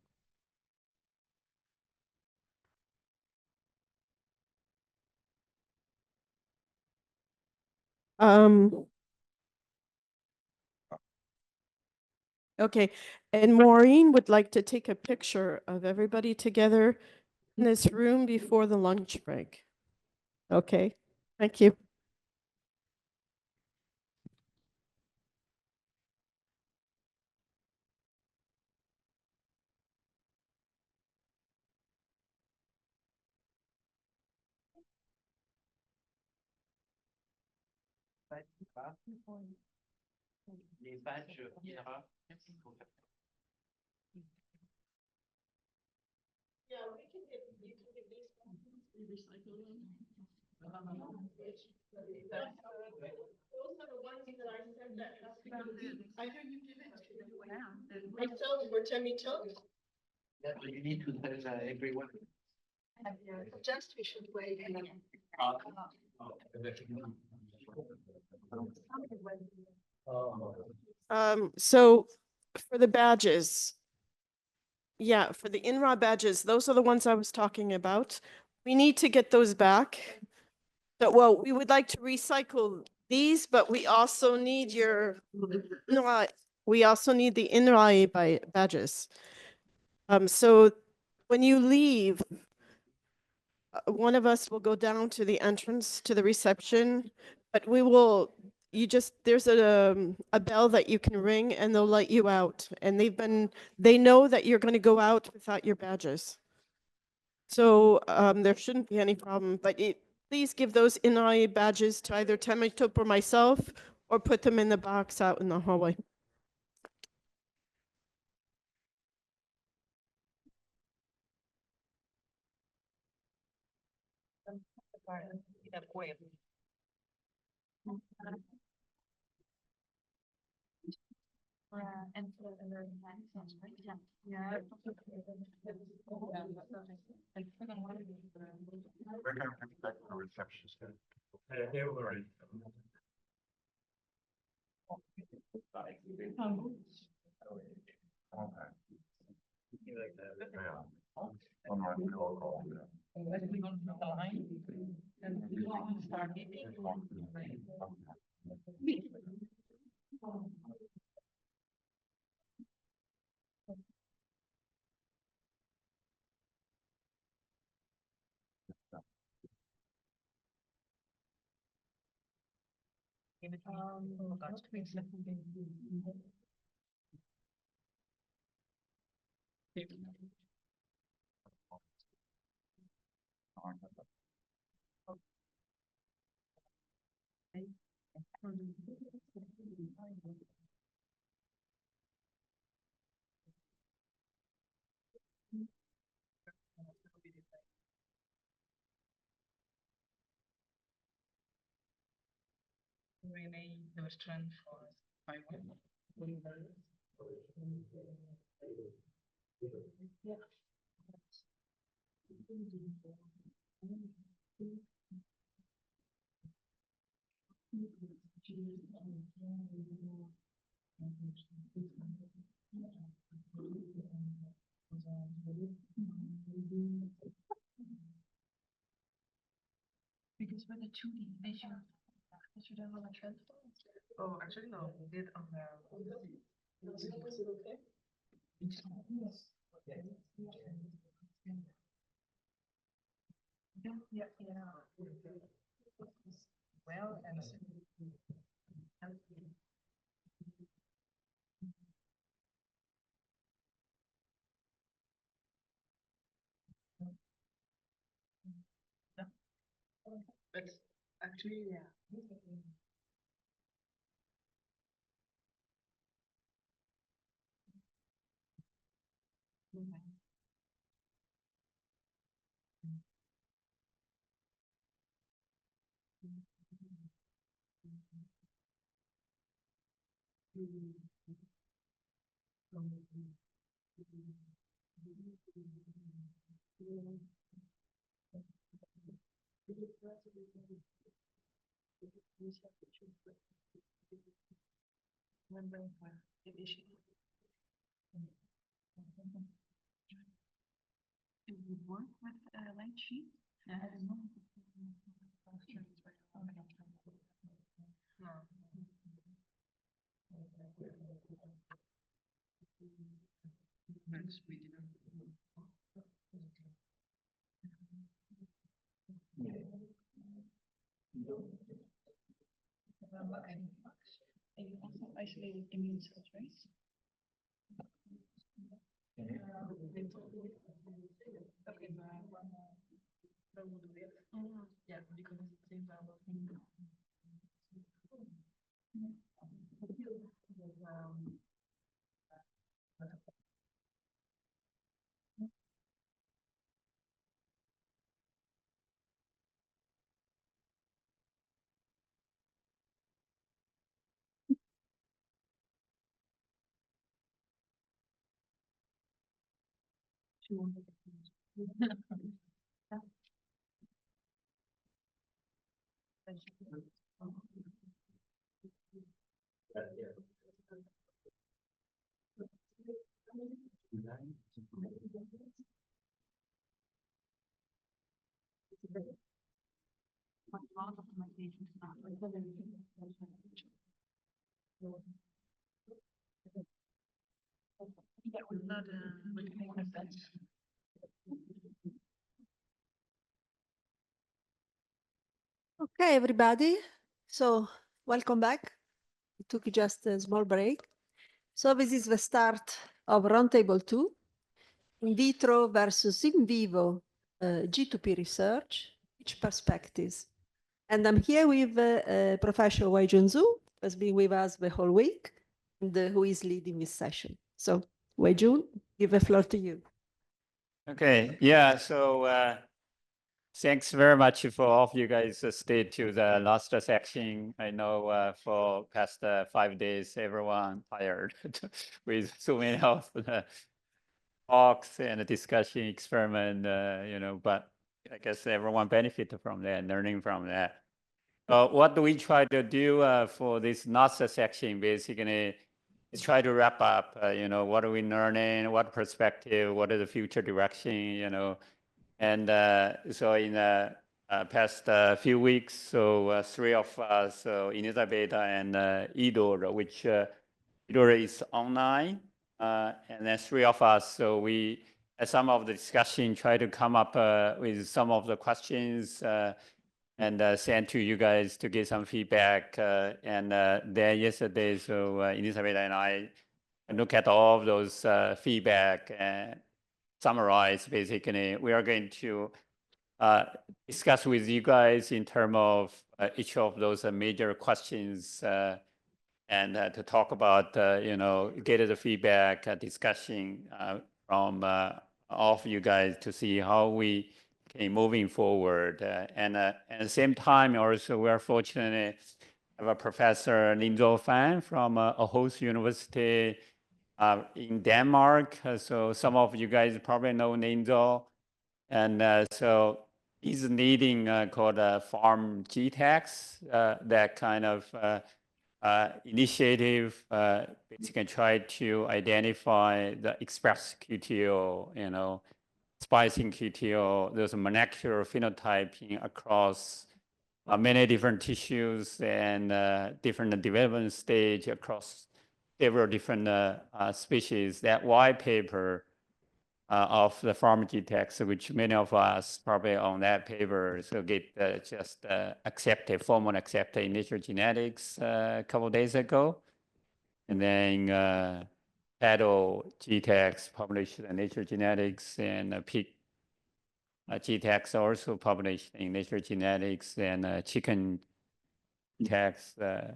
P: Okay, and Maureen would like to take a picture of everybody together in this room before the lunch break. Okay, thank you.
F: You need to tell everyone.
A: Just we should wait.
P: So for the badges, yeah, for the INRA badges, those are the ones I was talking about. We need to get those back. So, well, we would like to recycle these, but we also need your, no, we also need the INRA badges. So when you leave, one of us will go down to the entrance to the reception, but we will, there's a bell that you can ring and they'll let you out. And they know that you're going to go out without your badges. So there shouldn't be any problem, but please give those NI badges to either Temitup or myself, or put them in the box out in the hallway.
M: We're going to back to reception.
C: Because with the 2D, they should have on a transfer. Oh, actually, no, we did on the. Was it okay? Well, and but actually, yeah. Do you work with a light sheet? I don't know. And you also isolated immune cells, right? Yeah, because it's the same level. That was not
A: Okay, everybody. So welcome back. We took just a small break. So this is the start of Roundtable 2, in vitro versus in vivo G2P research, which perspectives. And I'm here with Professor Wei Junzu, who has been with us the whole week, and who is leading this session. So Wei Jun, give the floor to you.
Q: Okay, yeah, so thanks very much for all of you guys stayed to the last section. I know for past 5 days, everyone tired with so many of the talks and the discussion experiment, but I guess everyone benefited from that, learning from that. What do we try to do for this last section, basically, is try to wrap up, what are we learning, what perspective, what is the future direction, and so in the past few weeks, so 3 of us, so Elizabeth and Idor, which Idor is online, and then 3 of us, so we, at some of the discussion, try to come up with some of the questions and send to you guys to get some feedback. And then yesterday, so Elizabeth and I look at all of those feedback and summarize. Basically, we are going to discuss with you guys in terms of each of those major questions and to talk about, get the feedback, discussion from all of you guys to see how we can moving forward. And at the same time, also, we are fortunate to have a Professor EuroFAANG from a host university in Denmark. So some of you guys probably know Ninzo. And so he's leading called Farm GTAX, that kind of initiative, basically try to identify the express QTO, splicing QTO, there's a molecular phenotyping across many different tissues and different development stage across several different species. That white paper of the pharmacy text, which many of us probably on that paper, so get just accepted, formal accepted in Nature Genetics a couple of days ago. And then cattle GTEx published in Nature Genetics, and pig GTEx also published in Nature Genetics, and chicken GTEx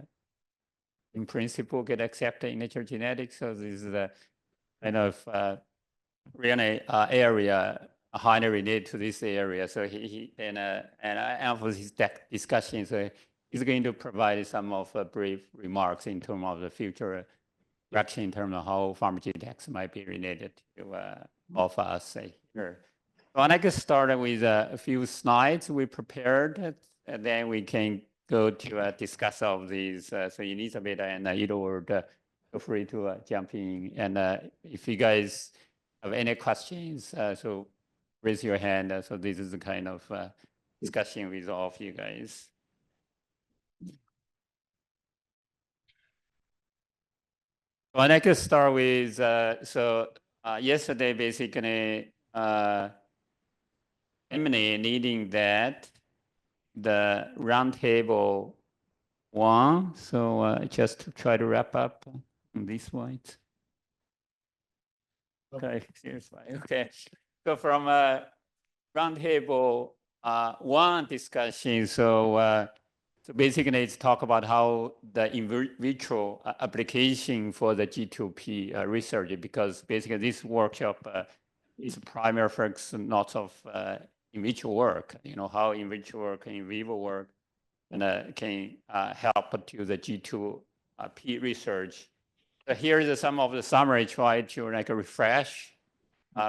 Q: in principle get accepted in Nature Genetics. So this is the kind of really area highly related to this area. So he and after his discussion, so he's going to provide some of brief remarks in terms of the future direction in terms of how pharmaceutics might be related to all of us here. So I'd like to start with a few slides we prepared, and then we can go to discuss all of these. So Elizabeth and Edward, feel free to jump in. And if you guys have any questions, so raise your hand. So this is the kind of discussion with all of you guys. So I'd like to start with, yesterday basically, Emily leading that, the roundtable one. So just to try to wrap up on this one. Okay, seriously. Okay. So from roundtable one discussion, so basically it's talk about how the in vitro application for the G2P research, because basically this workshop is primary focus not of in vitro work, you know, how in vitro work and in vivo work and can help to the G2P research. So here is some of the summary, try to like refresh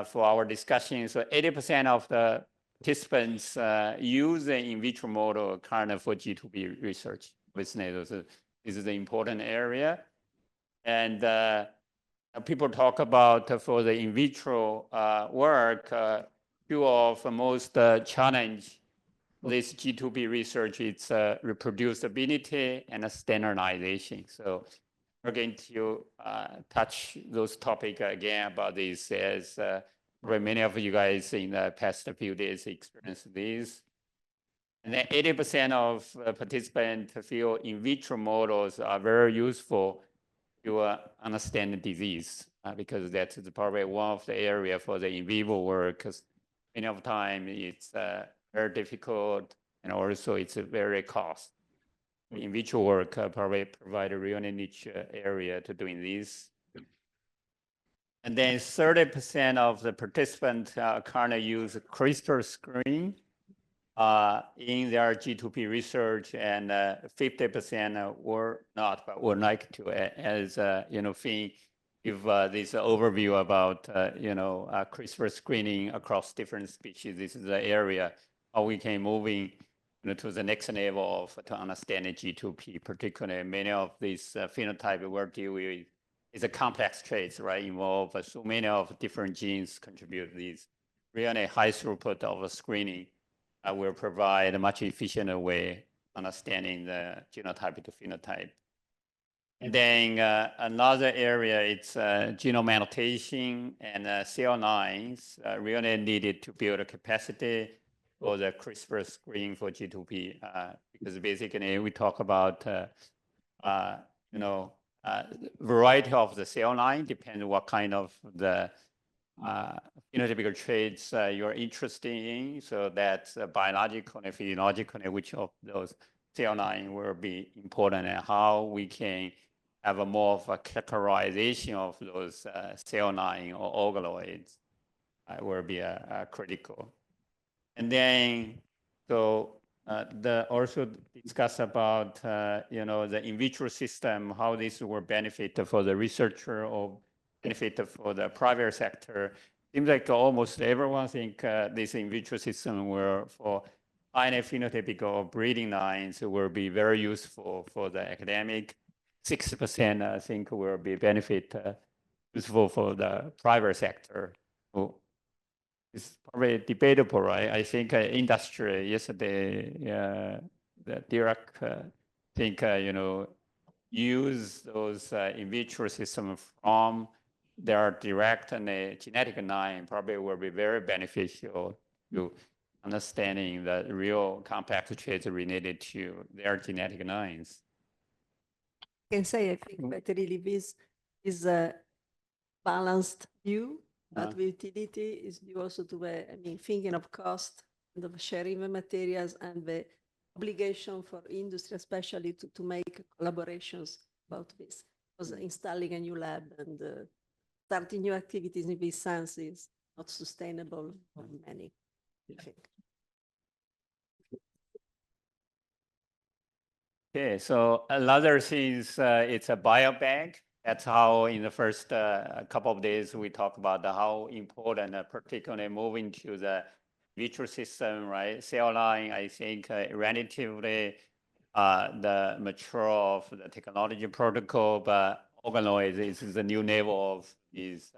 Q: for our discussion. So 80% of the participants use the in vitro model kind of for G2P research. Obviously, this is the important area. And people talk about for the in vitro work, two of the most challenge this G2P research, it's reproducibility and standardization. So we're going to touch those topics again about this, as many of you guys in the past few days experienced this. And then 80% of participants feel in vitro models are very useful to understand the disease, because that's probably one of the areas for the in vivo work, because many of the time it's very difficult, and also it's a very cost. In vitro work probably provide a real niche area to doing this. And then 30% of the participants currently use CRISPR screen in their G2P research, and 50% were not, but would like to, as you know, Finn give this overview about you know, CRISPR screening across different species. This is the area how we can moving to the next level of to understand the G2P, particularly many of these phenotype we're dealing with is a complex traits, right? Involve so many of different genes contribute these. Really high throughput of screening will provide a much efficient way understanding the genotype to phenotype. And then another area, it's genome annotation and cell lines really needed to build a capacity for the CRISPR screen for G2P, because basically we talk about, you know, variety of the cell line, depends on what kind of the phenotypical traits you're interested in. So that's biological and physiological, which of those cell line will be important, and how we can have a more of a characterization of those cell line or organoids will be critical. And then, so also discuss about, you know, the in vitro system, how this will benefit for the researcher or benefit for the private sector. Seems like almost everyone think this in vitro system will, for highly phenotypical breeding lines, will be very useful for the academic. 60% I think will be useful for the private sector. So it's probably debatable, right? I think industry yesterday, the Dirk think, you know, use those in vitro systems from their direct and genetic line probably will be very beneficial to understanding the real complex traits related to their genetic lines.
A: I can say I think that really this is a balanced view, but the utility is due also to the, I mean, thinking of cost and of sharing the materials and the obligation for industry, especially to make collaborations about this. Because installing a new lab and starting new activities in this sense is not sustainable for many, I think.
Q: Okay, so another thing is it's a biobank. That's how in the first couple of days we talked about how important, particularly moving to the vitro system, right? Cell line, I think relatively the mature of the technology protocol, but organoids is the new level of these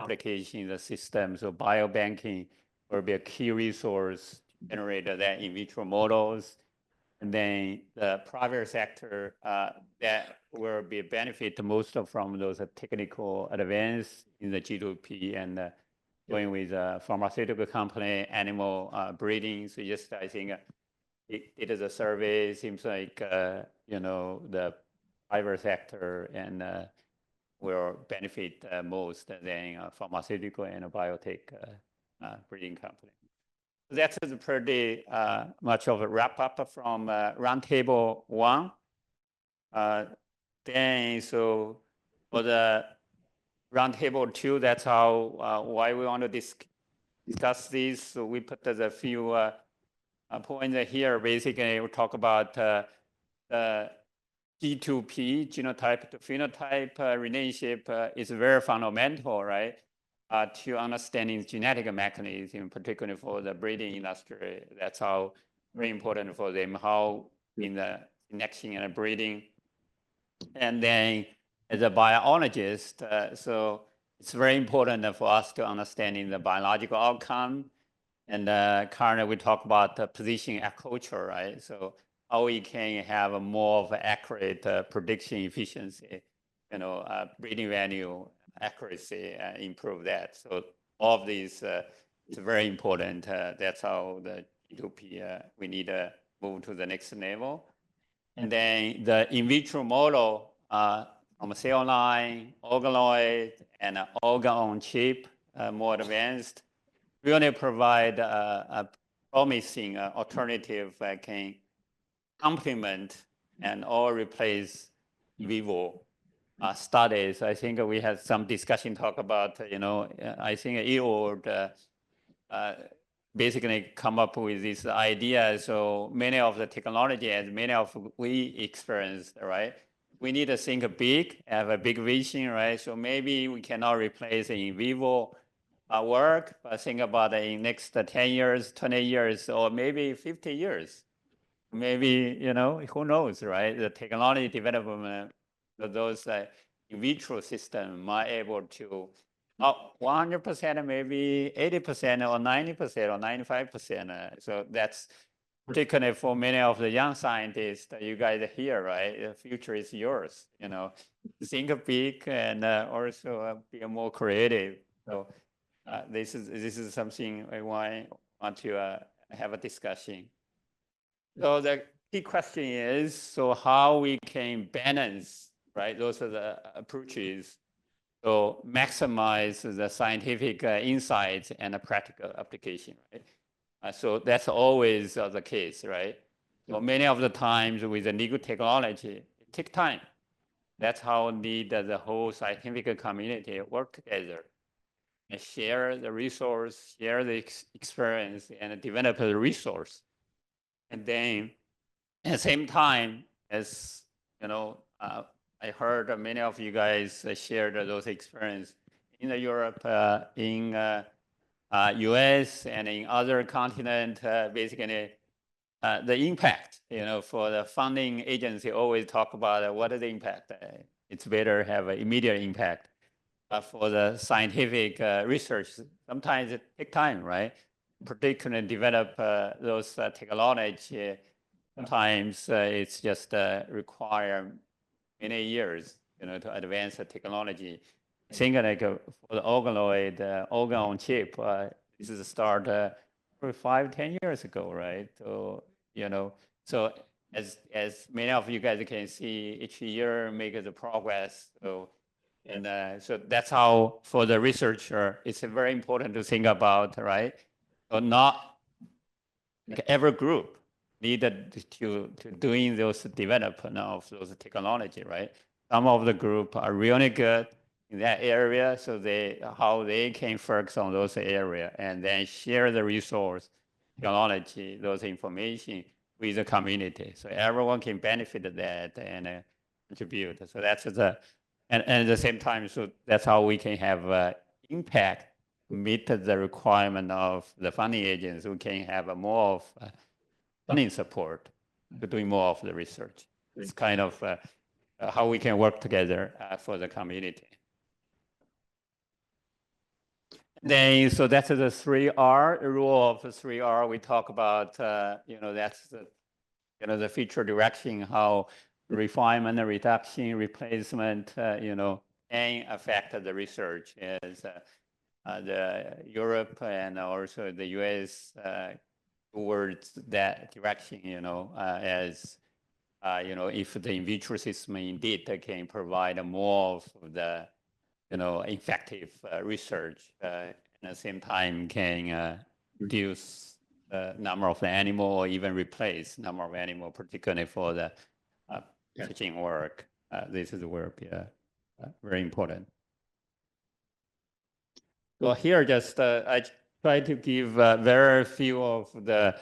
Q: application in the system. So biobanking will be a key resource to generate that in vitro models. And then the private sector that will be benefit the most from those technical advance in the G2P and going with a pharmaceutical company, animal breeding. So just I think it is a survey. Seems like you know, the private sector and will benefit most than pharmaceutical and a biotech breeding company. That's pretty much of a wrap up from roundtable 1. Then so for the roundtable 2, that's how why we want to discuss this. So we put a few points here. Basically, we talk about G2P, genotype-to-phenotype relationship is very fundamental, right? To understanding genetic mechanism, particularly for the breeding industry. That's how very important for them, how in the selection and breeding. And then as a biologist, so it's very important for us to understanding the biological outcome. And currently we talk about the position agriculture, right? So how we can have a more of accurate prediction efficiency, you know, breeding value accuracy, improve that. So all of these is very important. That's how the G2P, we need to move to the next level. And then the in vitro model from a cell line, organoid, and organ on chip, more advanced, really provide a promising alternative that can complement and or replace vivo studies. I think we had some discussion talk about, you know, I think EU would basically come up with this idea. So many of the technology and many of we experienced, right? We need to think big, have a big vision, right? So maybe we cannot replace in vivo work, but think about in next 10 years, 20 years, or maybe 50 years. Maybe, you know, who knows, right? The technology development, those in vitro system are able to 100%, maybe 80% or 90% or 95%. So that's particularly for many of the young scientists that you guys are here, right? The future is yours, you know. Think big and also be more creative. So this is something I want to have a discussion. So the key question is, so how we can balance, right? Those are the approaches. So maximize the scientific insights and the practical application, right? So that's always the case, right? So many of the times with the legal technology, it takes time. That's how need the whole scientific community work together and share the resource, share the experience, and develop the resource. And then at the same time, as you know, I heard many of you guys shared those experiences in Europe, in US, and in other continents. Basically, the impact, you know, for the funding agency always talk about what is the impact. It's better have an immediate impact. For the scientific research, sometimes it takes time, right? Particularly develop those technology. Sometimes it's just require many years, to advance the technology. I think like for the organoid, organ on chip, this is a start probably 5-10 years ago, right? So, so as many of you guys can see, each year make the progress. So, and so that's how for the researcher, it's very important to think about, right? So not like every group needed to doing those development of those technology, right? Some of the group are really good in that area, so how they can focus on those area and then share the resource, technology, those information with the community, so everyone can benefit that and contribute. So that's and at the same time, so that's how we can have impact, meet the requirement of the funding agents. We can have a more of funding support to doing more of the research. It's kind of how we can work together for the community. Then, so that's the 3R, the rule of the 3R. We talk about, that's the feature direction, how refinement, reduction, replacement, can affect the research as the Europe and also the US towards that direction, as if the in vitro system indeed can provide more of the, effective research, at the same time can reduce the number of the animal or even replace number of animal, particularly for the teaching work. This is where very important. So here, just I try to give very few of the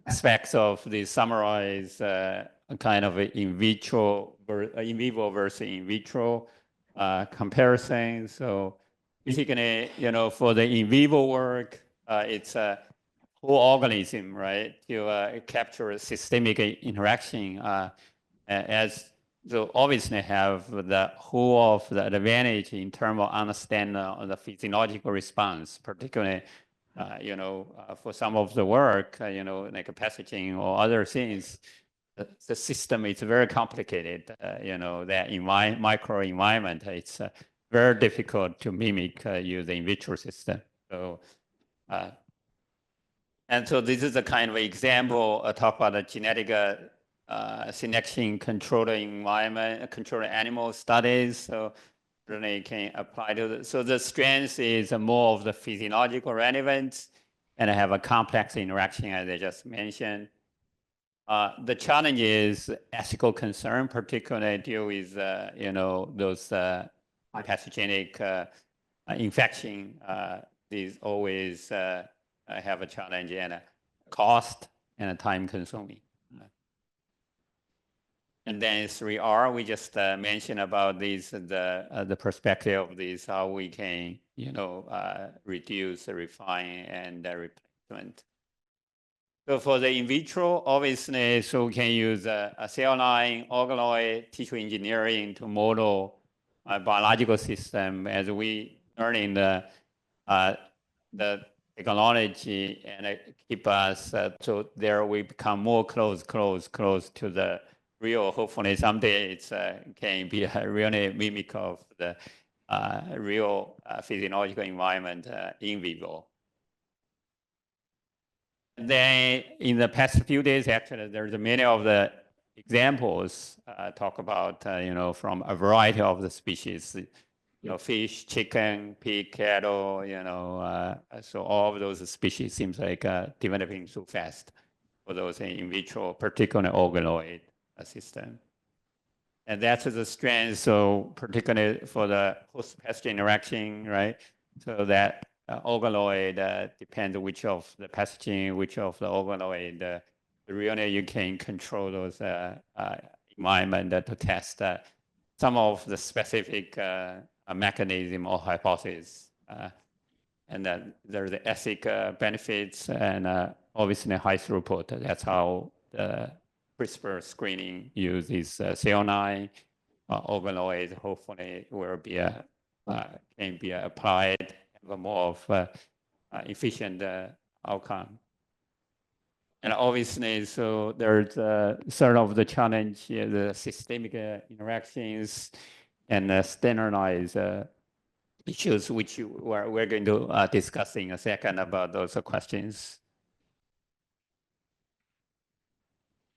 Q: aspects of the summarize kind of in vivo versus in vitro comparison. So basically, for the in vivo work, it's a whole organism, right? To capture systemic interaction so obviously have the whole of the advantage in terms of understanding the physiological response, particularly, for some of the work, like pathogen or other things, the system is very complicated, that microenvironment, it's very difficult to mimic use the in vitro system. So, and so this is a kind of example, talk about the genetic selection controlled environment, controlled animal studies. So really can apply to so the strength is more of the physiological relevance and have a complex interaction, as I just mentioned. The challenge is ethical concern, particularly deal with those pathogenic infection. These always have a challenge and a cost and a time consuming. And then 3R, we just mentioned about these, the perspective of these, how we can, reduce, refine, and replacement. So for the in vitro, obviously, so we can use a cell line, organoid, tissue engineering to model a biological system as we learning the technology and keep us, so there we become more close to the real. Hopefully someday it's can be a really mimic of the real physiological environment in vivo. Then in the past few days, actually, there's many of the examples talk about, from a variety of the species, fish, chicken, pig, cattle, so all of those species seems like developing so fast for those in vitro, particularly organoid system. And that's the strength, so particularly for the host-pathogen interaction, right? So that organoid depends which of the pathogen, which of the organoid, really you can control those environment to test some of the specific mechanism or hypothesis. And then there's the ethic benefits and obviously high throughput. That's how the CRISPR screening uses cell line organoid. Hopefully will be can be applied have a more of efficient outcome. And obviously, so there's sort of the challenge, the systemic interactions and standardized issues, which we're going to discuss in a second about those questions.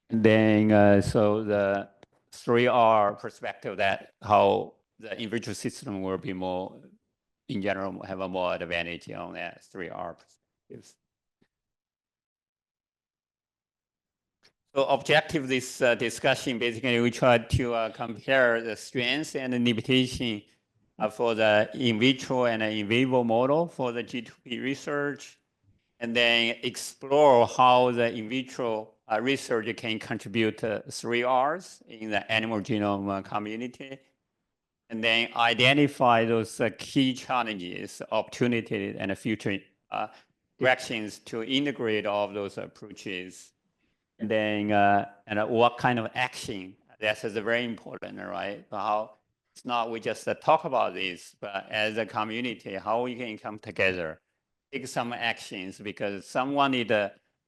Q: And then, so the 3R perspective, that how the in vitro system will be more, in general, have a more advantage on that 3R perspectives. So objective this discussion, basically, we try to compare the strengths and the limitation for the in vitro and in vivo model for the G2P research, and then explore how the in vitro research can contribute to 3Rs in the animal genome community, and then identify those key challenges, opportunities, and future directions to integrate all of those approaches. And then, and what kind of action, that is very important, right? How it's not we just talk about this, but as a community, how we can come together, take some actions, because someone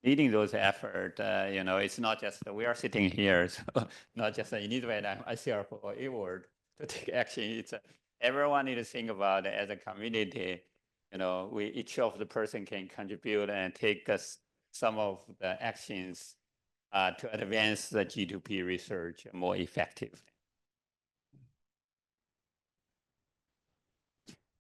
Q: leading those efforts. You know, it's not just we are sitting here, so not just you need to ICR for award to take action. It's everyone need to think about it as a community. You know, each of the person can contribute and take some of the actions to advance the G2P research more effectively.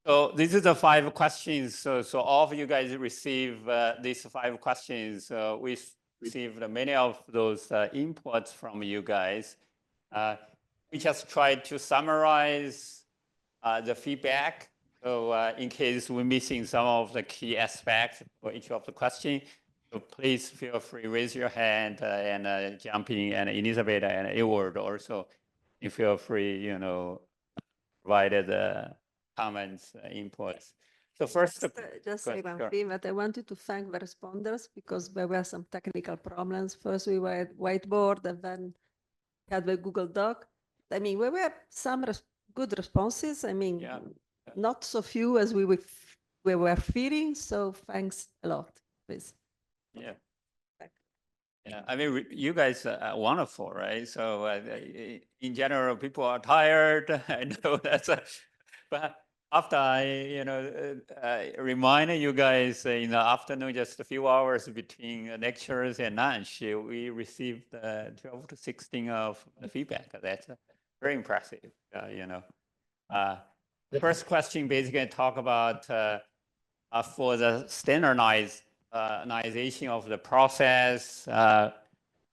Q: So this is the 5 questions. So all of you guys receive these 5 questions. We received many of those inputs from you guys. We just tried to summarize the feedback. So in case we're missing some of the key aspects for each of the questions, so please feel free, raise your hand and jump in, and Elizabeth and Edward also, you feel free, you know, provided comments, inputs. So first,
A: just say one thing, but I wanted to thank the responders because there were some technical problems. First we were at whiteboard and then had the Google Doc. I mean, there were some good responses. I mean, not so few as we were feeling. So thanks a lot, please.
Q: Yeah. Yeah, I mean, you guys are wonderful, right? So in general, people are tired. I know that's but after I, you know, reminded you guys in the afternoon, just a few hours between lectures and lunch, we received 12 to 16 of feedback. That's very impressive, you know. The first question basically talk about for the standardization of the process,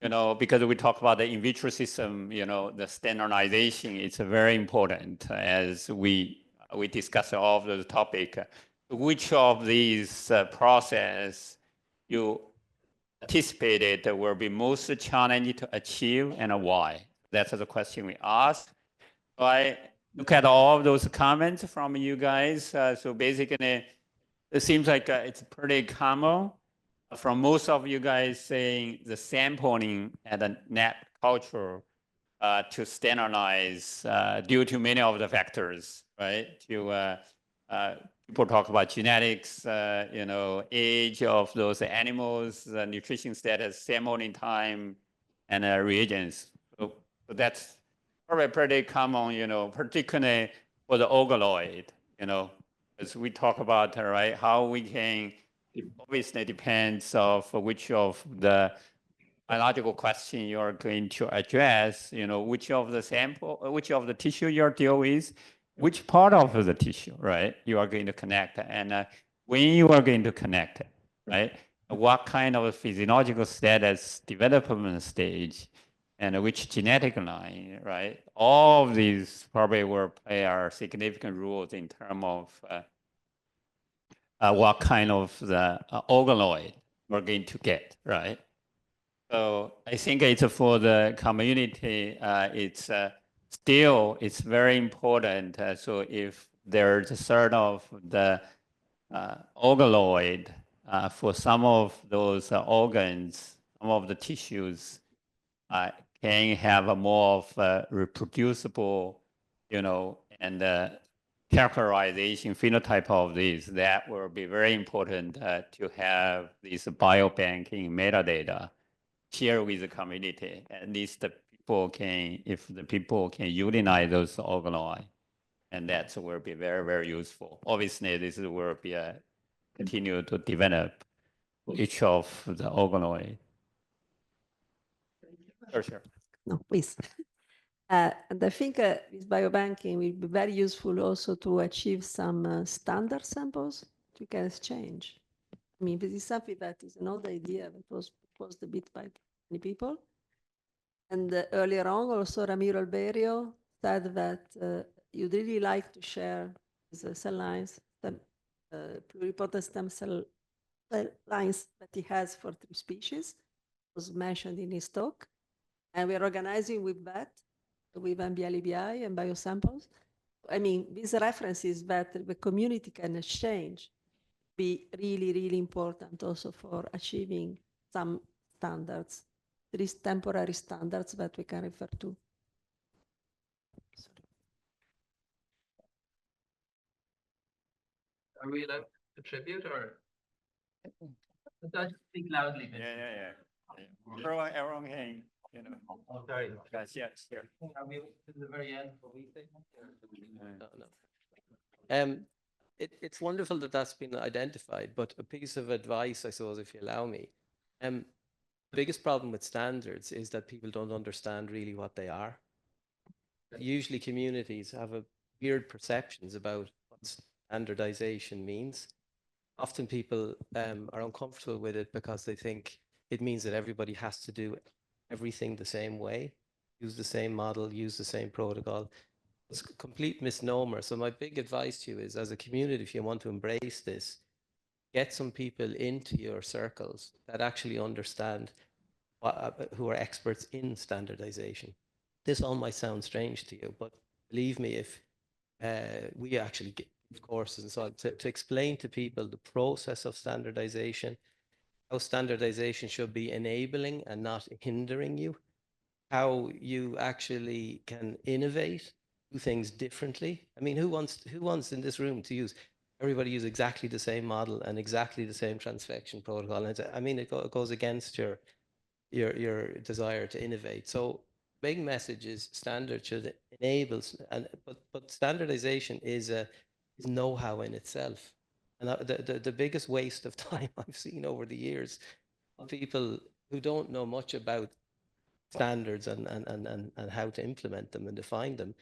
Q: you know, because we talk about the in vitro system, you know, the standardization is very important as we discuss all of the topic. Which of these process you anticipated will be most challenging to achieve and why? That's the question we asked. So I look at all of those comments from you guys. So basically, it seems like it's pretty common from most of you guys saying the sampling at a net culture to standardize due to many of the factors, right? To people talk about genetics, you know, age of those animals, the nutrition status, sampling time, and reagents. So that's probably pretty common, you know, particularly for the organoid, you know, as we talk about, right, how we can, obviously depends of which of the biological question you're going to address, you know, which of the sample, which of the tissue you're dealing with, which part of the tissue, right, you are going to connect, and when you are going to connect, right, what kind of physiological status, development stage, and which genetic line, right? All of these probably will play our significant roles in terms of what kind of the organoid we're going to get, right? So I think it's for the community, it's still, it's very important. So if there's a sort of the organoid for some of those organs, some of the tissues, can have a more of a reproducible, you know, and characterization phenotype of these, that will be very important to have these biobanking metadata share with the community. At least the people can, if the people can utilize those organoids, and that will be very, very useful. Obviously, this will be continue to develop each of the organoid. Sure.
A: No, please. And I think with biobanking will be very useful also to achieve some standard samples you can exchange. I mean, this is something that is an old idea that was proposed a bit by many people. And earlier on, also Ramiro Alberio said that you'd really like to share the cell lines, pluripotent stem cell lines that he has for 3 species, was mentioned in his talk. And we're organizing with that, with MBLEBI and biosamples. I mean, these references that the community can exchange be really, really important also for achieving some standards. There is temporary standards that we can refer to.
R: Are we allowed to contribute or? Don't speak loudly.
Q: Yeah. Everyone can, you know.
R: Oh, sorry.
Q: Yes, here.
R: Are we to the very end? Will we say?
S: No. It's wonderful that that's been identified, but a piece of advice, I suppose, if you allow me. The biggest problem with standards is that people don't understand really what they are. Usually communities have a weird perceptions about what standardization means. Often people are uncomfortable with it because they think it means that everybody has to do everything the same way, use the same model, use the same protocol. It's a complete misnomer. So my big advice to you is, as a community, if you want to embrace this, get some people into your circles that actually understand who are experts in standardization. This all might sound strange to you, but believe me, if we actually give courses and so on to explain to people the process of standardization, how standardization should be enabling and not hindering you, how you actually can innovate, do things differently. I mean, who wants in this room to everybody use exactly the same model and exactly the same transfection protocol? And I mean, it goes against your desire to innovate. So big message is standard should enable, but standardization is know-how in itself. And the biggest waste of time I've seen over the years, people who don't know much about standards and how to implement them and define them,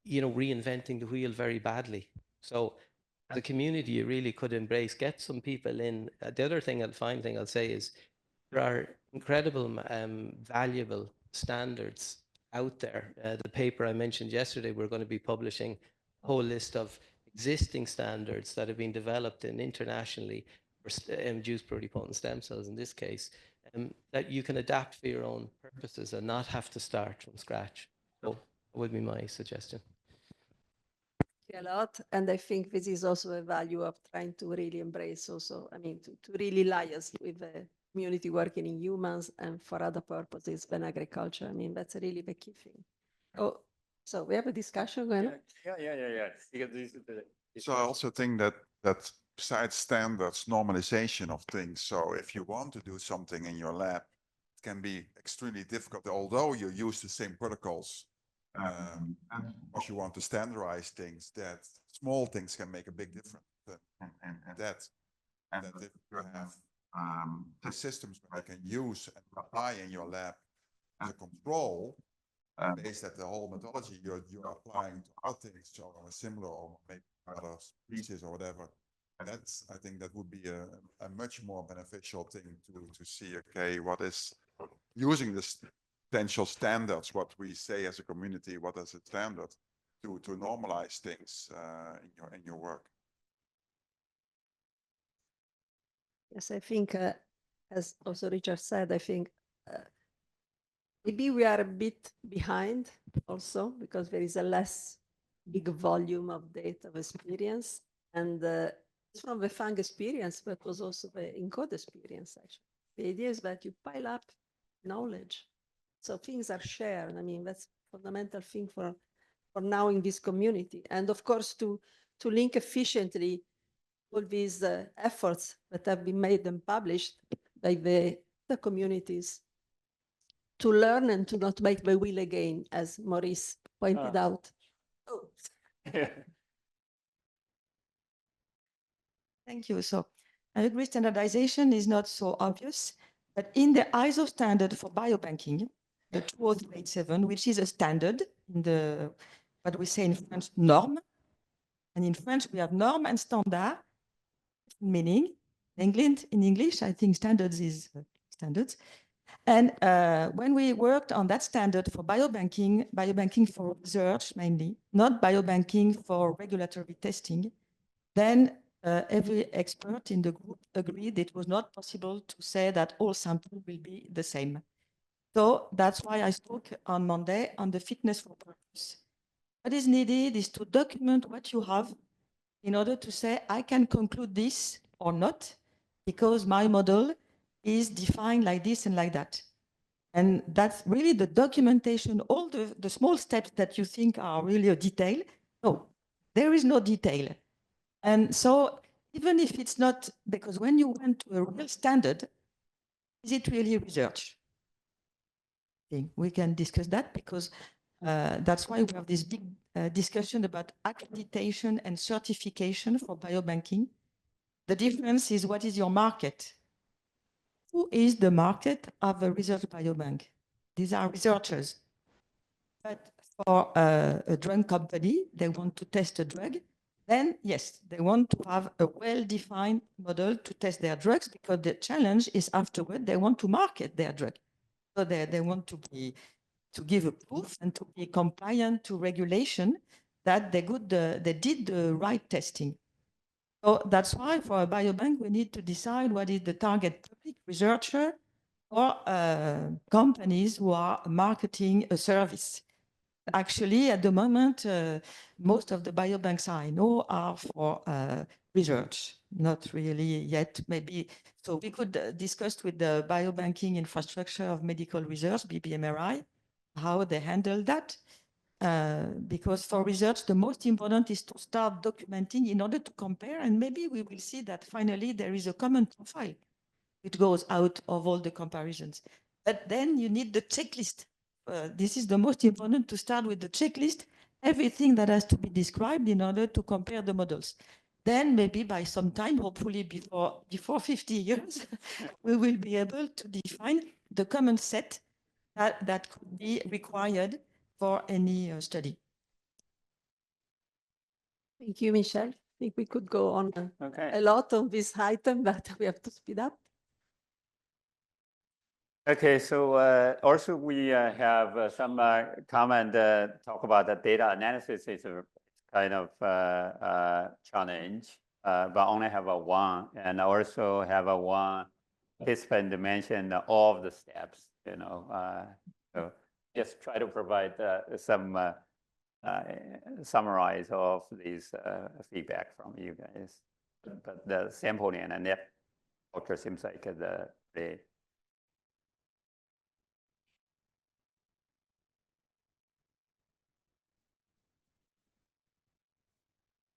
S: reinventing the wheel very badly. So the community you really could embrace, get some people in. The other thing, final thing I'll say is there are incredible, valuable standards out there. The paper I mentioned yesterday, we're going to be publishing a whole list of existing standards that have been developed internationally for induced pluripotent stem cells in this case, that you can adapt for your own purposes and not have to start from scratch. So that would be my suggestion.
A: A lot, and I think this is also a value of trying to really embrace also, I mean, to really liaise with the community working in humans and for other purposes than agriculture. I mean, that's really the key thing. Oh, so we have a discussion going on?
Q: Yeah.
M: So I also think that besides standards, normalization of things. So if you want to do something in your lab, it can be extremely difficult, although you use the same protocols. And if you want to standardize things, that small things can make a big difference. And that if you have the systems that you can use and apply in your lab as a control, based at the whole methodology you're applying to other things, so similar or maybe other species or whatever. That's, I think that would be a much more beneficial thing to see, okay, what is using this potential standards, what we say as a community, what is a standard to normalize things in your work.
A: Yes, I think, as also Richard said, I think maybe we are a bit behind also because there is a less big volume of data of experience. And it's from the FAANG experience, but was also the ENCODE experience, actually. The idea is that you pile up knowledge. So things are shared. I mean, that's a fundamental thing for now in this community. And of course, to link efficiently all these efforts that have been made and published by the the communities to learn and to not make the wheel again, as Maurice pointed out. Oh.
J: Thank you. So I agree standardization is not so obvious, but in the ISO standard for biobanking, the 20387, which is a standard in the, what we say in French, norm. And in French, we have norm and standard, meaning in English, I think standards is standards. And when we worked on that standard for biobanking for research mainly, not biobanking for regulatory testing, then every expert in the group agreed it was not possible to say that all samples will be the same. So that's why I spoke on Monday on the fitness for purpose. What is needed is to document what you have in order to say, I can conclude this or not, because my model is defined like this and like that. And that's really the documentation, all the small steps that you think are really a detail. No, there is no detail. And so even if it's not, because when you went to a real standard, is it really research? Okay, we can discuss that because that's why we have this big discussion about accreditation and certification for biobanking. The difference is what is your market? Who is the market of a research biobank? These are researchers. But for a drug company, they want to test a drug, then yes, they want to have a well-defined model to test their drugs because the challenge is afterward, they want to market their drug. So they want to give a proof and to be compliant to regulation that they did the right testing. So that's why for a biobank, we need to decide what is the target public, researcher or companies who are marketing a service. Actually, at the moment, most of the biobanks I know are for research, not really yet, maybe. So we could discuss with the biobanking infrastructure of medical research, BBMRI, how they handle that. Because for research, the most important is to start documenting in order to compare, and maybe we will see that finally there is a common profile. It goes out of all the comparisons. But then you need the checklist. This is the most important, to start with the checklist, everything that has to be described in order to compare the models. Then maybe by some time, hopefully before 50 years, we will be able to define the common set that could be required for any study.
A: Thank you, Michelle. I think we could go on a lot on this item, but we have to speed up.
Q: Okay, so also we have some comment talk about the data analysis is a kind of challenge, but only have a one, and also have a one participant mention all of the steps, you know. So just try to provide some summarize of these feedback from you guys. But the sampling and net culture seems like the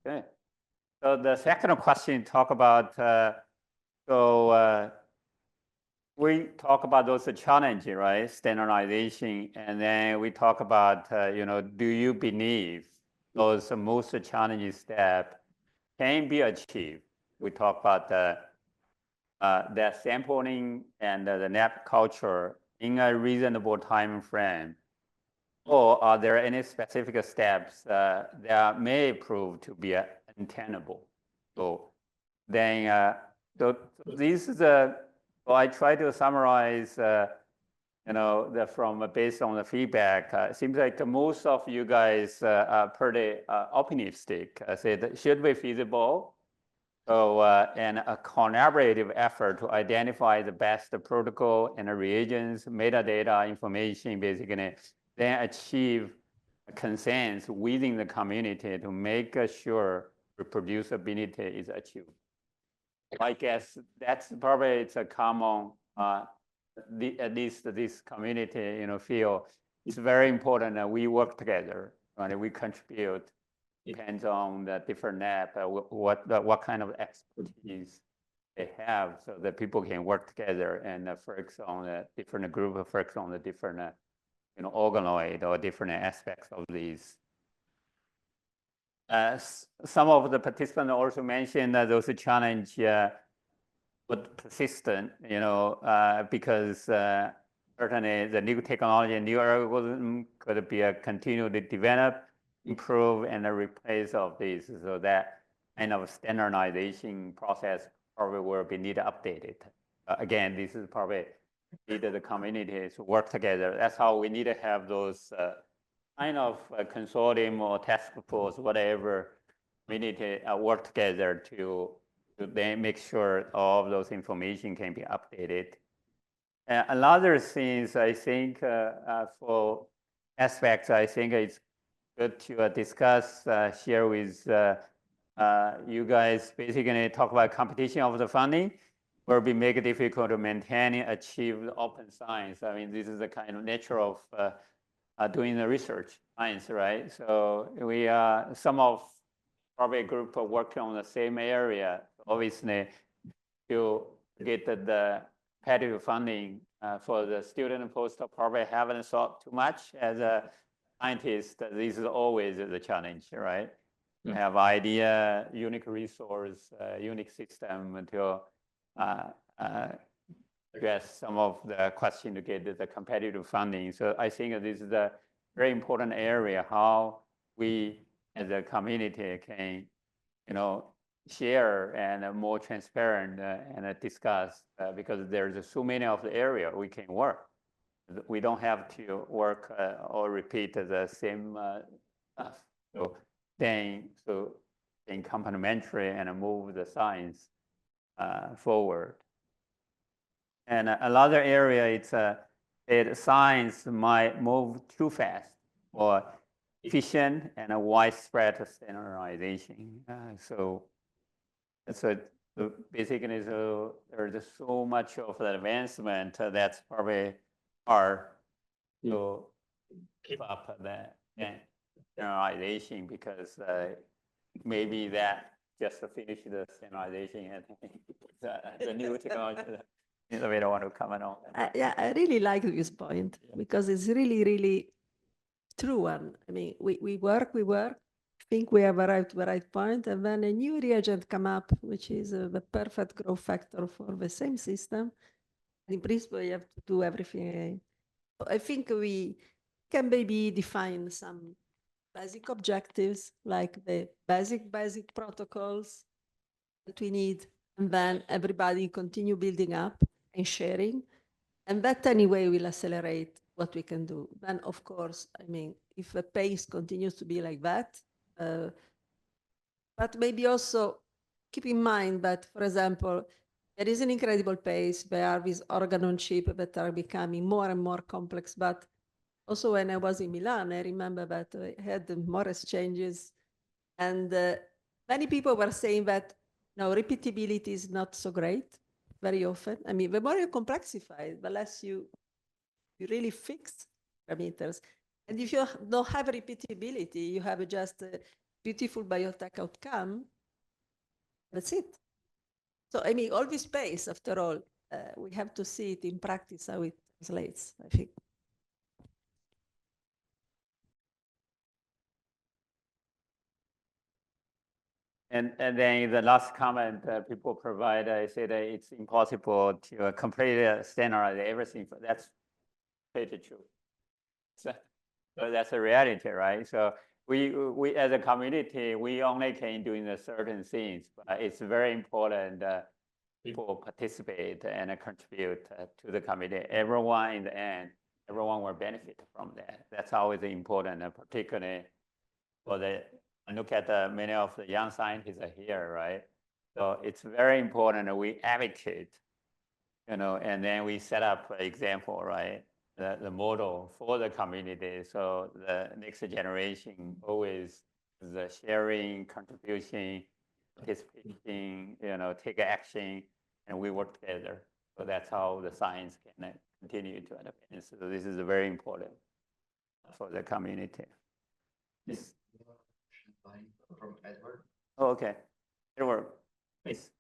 Q: okay. So the second question talk about we talk about those challenges, right? Standardization, and then we talk about you know, do you believe those most challenging steps can be achieved? We talk about the sampling and the net culture in a reasonable time frame. Or are there any specific steps that may prove to be untenable? So then, so this is so I try to summarize, you know, from based on the feedback. It seems like most of you guys are pretty optimistic. Say that should be feasible. So and a collaborative effort to identify the best protocol and the reagents, metadata information, basically, then achieve consensus within the community to make sure reproducibility is achieved. I guess that's probably it's a common, at least this community, you know, feel it's very important that we work together and we contribute. Depends on the different app, what kind of expertise they have so that people can work together and focus on a different group, focus on the different, organoid or different aspects of these. Some of the participants also mentioned that those challenge but persistent, because certainly the new technology and new algorithm could be continued to develop, improve, and replace of these. So that kind of standardization process probably will be needed updated. Again, this is probably needed the community to work together. That's how we need to have those kind of consortium or task force, whatever. We need to work together to then make sure all of those information can be updated. Another things I think for aspects, I think it's good to discuss, share with you guys, basically talk about competition of the funding, will be make it difficult to maintain and achieve the open science. I mean, this is the kind of nature of doing the research science, right? So we are some of probably a group of working on the same area, obviously to get the competitive funding for the student and postdoc probably haven't thought too much as a scientist. This is always the challenge, right? You have idea, unique resource, unique system to address some of the question to get the competitive funding. So I think this is a very important area, how we as a community can, share and more transparent and discuss because there's so many of the area we can work. We don't have to work or repeat the same stuff. So then, in complementary and move the science forward. And another area, it's that science might move too fast or efficient and a widespread standardization. So basically, there's so much of the advancement that's probably hard to keep up that standardization because maybe that just to finish the standardization and the new technology. We don't want to comment on.
A: Yeah, I really like this point because it's really, really true one. I mean, we work, think we have arrived to the right point, and then a new reagent come up, which is the perfect growth factor for the same system. In principle, you have to do everything again. I think we can maybe define some basic objectives, like the basic protocols that we need, and then everybody continue building up and sharing. And that anyway will accelerate what we can do. Then, of course, I mean, if the pace continues to be like that, but maybe also keep in mind that, for example, there is an incredible pace. There are these organ-on-chip that are becoming more and more complex. But also when I was in Milan, I remember that I had more exchanges. And many people were saying that, no, repeatability is not so great very often. I mean, the more you complexify, the less you really fix parameters. And if you don't have repeatability, you have just a beautiful biotech outcome, that's it. So, I mean, all this space, after all, we have to see it in practice, how it translates, I think.
Q: And then the last comment people provide, I say that it's impossible to completely standardize everything. That's pretty true. So that's a reality, right? So we as a community, we only can doing the certain things, but it's very important people participate and contribute to the community. Everyone in the end, everyone will benefit from that. That's always important, particularly for the look at many of the young scientists are here, right? So it's very important that we advocate, and then we set up an example, right? The model for the community. So the next generation always the sharing, contribution, participating, take action, and we work together. So that's how the science can continue to advance. So this is very important for the community. Yes. From Edward. Oh, okay. Edward, please.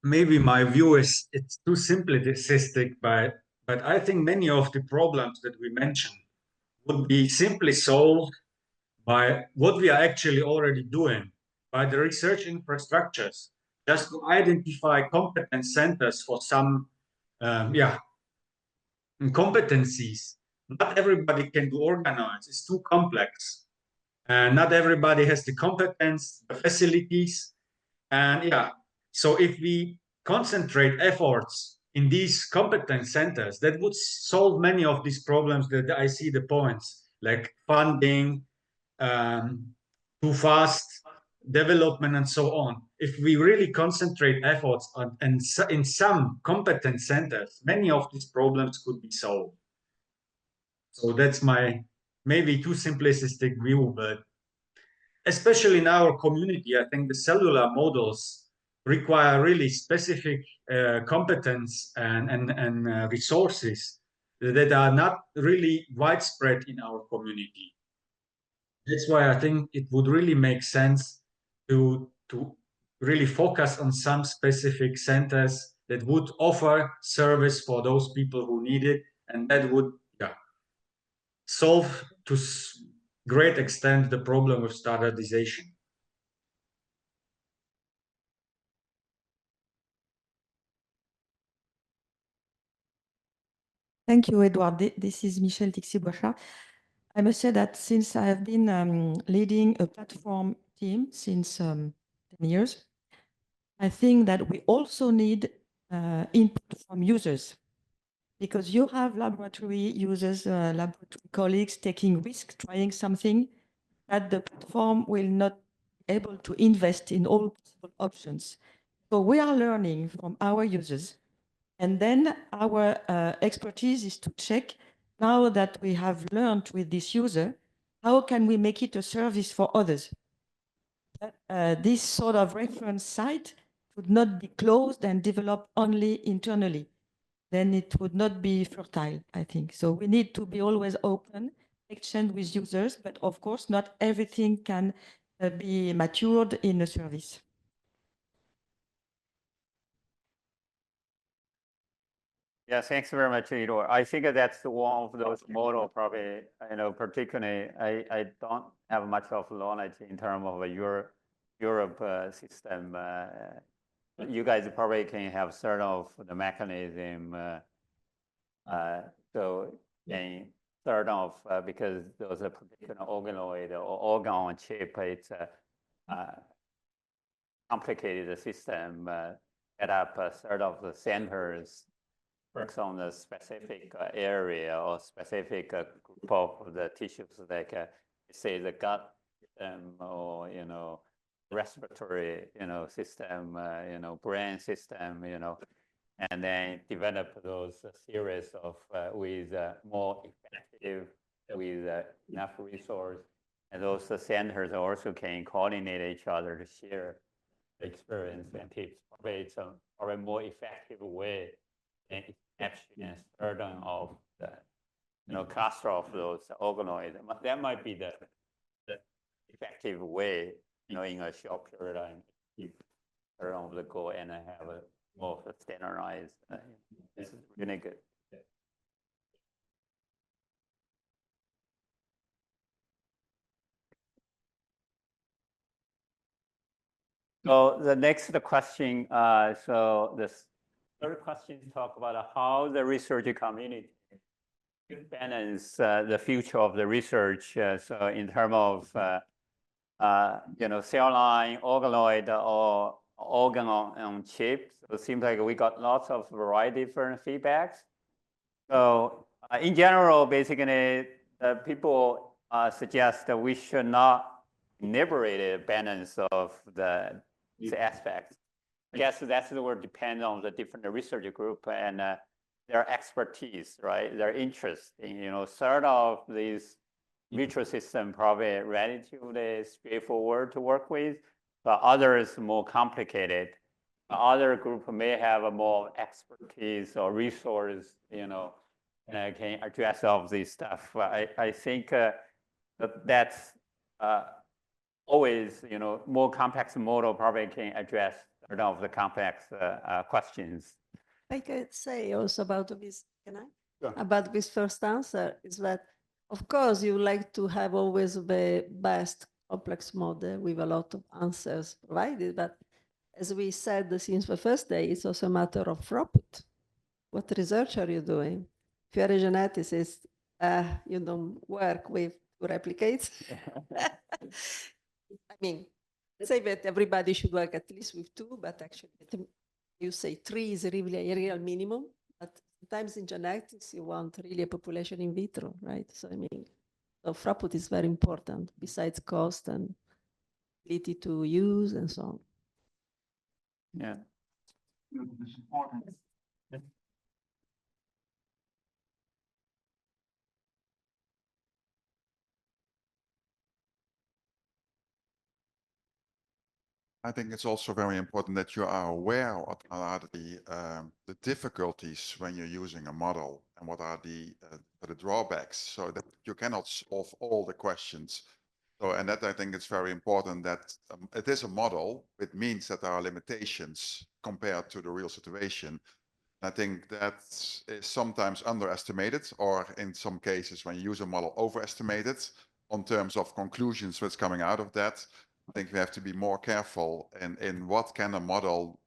T: maybe my view is it's too simplistic, but I think many of the problems that we mentioned would be simply solved by what we are actually already doing, by the research infrastructures, just to identify competence centers for some, competencies. Not everybody can do organize, it's too complex. And not everybody has the competence, the facilities. And so if we concentrate efforts in these competence centers, that would solve many of these problems that I see the points, like funding, too fast development, and so on. If we really concentrate efforts on, and in some competence centers, many of these problems could be solved. So that's my maybe too simplistic view, but especially in our community, I think the cellular models require really specific competence and resources that are not really widespread in our community. That's why I think it would really make sense to really focus on some specific centers that would offer service for those people who need it, and that would solve to great extent the problem of standardization.
J: Thank you, Edouard. This is Michel Tixi-Boischat. I must say that since I have been leading a platform team since 10 years, I think that we also need input from users, because you have laboratory users, laboratory colleagues taking risk, trying something that the platform will not be able to invest in all possible options. So we are learning from our users. And then our expertise is to check, now that we have learned with this user, how can we make it a service for others? This sort of reference site would not be closed and developed only internally. Then it would not be fertile, I think. So we need to be always open, exchange with users, but of course, not everything can be matured in a service.
Q: Yeah, thanks very much, Igor. I think that's one of those model probably, particularly, I don't have much of knowledge in terms of Europe system. You guys probably can have sort of the mechanism. So in sort of, because there's a particular organoid or organ on chip, it's a complicated system, set up sort of the centers, works on the specific area or specific group of the tissues, like say the gut system or respiratory system, brain system, and then develop those series of with more effective, with enough resource, and those centers also can coordinate each other to share experience and tips. Probably it's a more effective way than actually certain of the cluster of those organoids. That might be the effective way, in a short period of time, keep around the goal and have a more standardized. This is really good. So the next question, so this third question talk about how the research community balance the future of the research. So in terms of cell line, organoid, or organ on chip. So it seems like we got lots of variety different feedbacks. So in general, basically, people suggest that we should not liberate a balance of these aspects. I guess that's the word, depend on the different research group and their expertise, right? Their interest in, sort of these vitro system probably relatively straightforward to work with, but others more complicated. Other group may have a more expertise or resource, can address all of this stuff. I think that's always, more complex model probably can address of the complex questions.
A: I can say also about this, can I?
Q: Sure.
A: About this first answer is that, of course, you like to have always the best complex model with a lot of answers provided, but as we said since the first day, it's also a matter of throughput. What research are you doing? If you're a geneticist, you don't work with replicates. I mean, let's say that everybody should work at least with 2, but actually you say 3 is really a real minimum. But sometimes in genetics, you want really a population in vitro, right? So I mean, so throughput is very important besides cost and ability to use and so on.
Q: Yeah.
M: I think it's also very important that you are aware what are the difficulties when you're using a model and what are the drawbacks, so that you cannot solve all the questions. So, and that I think it's very important that it is a model. It means that there are limitations compared to the real situation. I think that is sometimes underestimated, or in some cases when you use a model, overestimated on terms of conclusions what's coming out of that. I think we have to be more careful in what can a model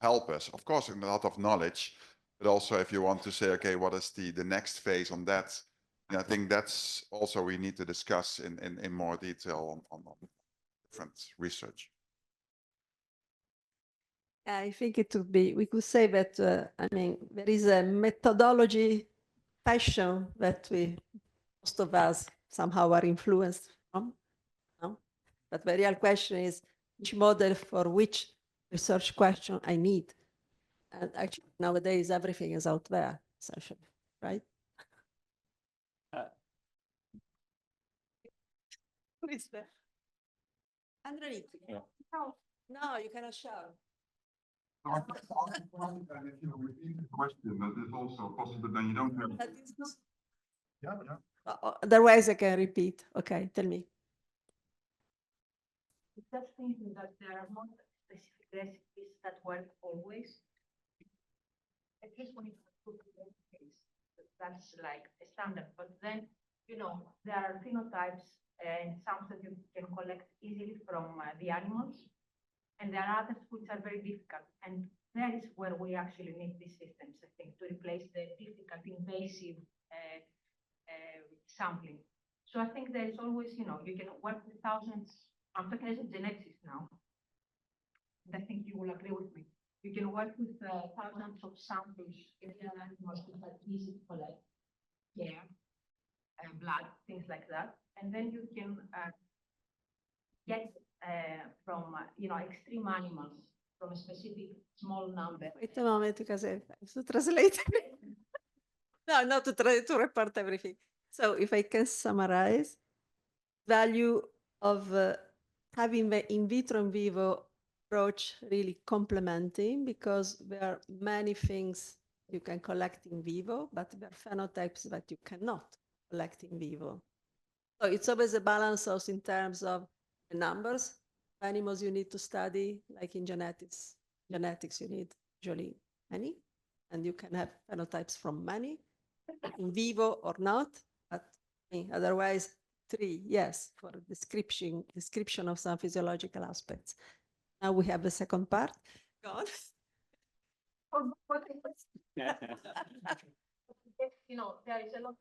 M: help us. Of course, in a lot of knowledge, but also if you want to say, okay, what is the next phase on that? And I think that's also we need to discuss in more detail on different research.
A: I think it would be, we could say that, I mean, there is a methodology passion that most of us somehow are influenced from. No? But the real question is which model for which research question I need. And actually nowadays everything is out there, essentially, right? Who is there? Underneath.
M: Yeah.
A: No, you cannot shout.
M: If you repeat the question, that is also possible, then you don't have. Yeah.
A: Otherwise I can repeat. Okay, tell me.
C: Just thinking that there are not specific recipes that work always. At least when it's a case, that's like a standard. But then, you know, there are phenotypes and some that you can collect easily from the animals. And there are others which are very difficult. And that is where we actually need these systems, I think, to replace the difficult, invasive sampling. So I think there is always, you know, you can work with thousands. I'm talking as a geneticist now. And I think you will agree with me. You can work with thousands of samples in the animals that are easy to collect, hair, blood, things like that. And then you can get from, you know, extreme animals from a specific small number.
A: Wait a moment, because I have to translate. No, not to try to report everything. So if I can summarize, value of having the in vitro in vivo approach really complementing, because there are many things you can collect in vivo, but there are phenotypes that you cannot collect in vivo. So it's always a balance also in terms of the numbers of animals you need to study, like in genetics. Genetics, you need usually many, and you can have phenotypes from many, in vivo or not, but otherwise 3, yes, for description of some physiological aspects. Now we have the second part. Go on.
C: You know, there is a lot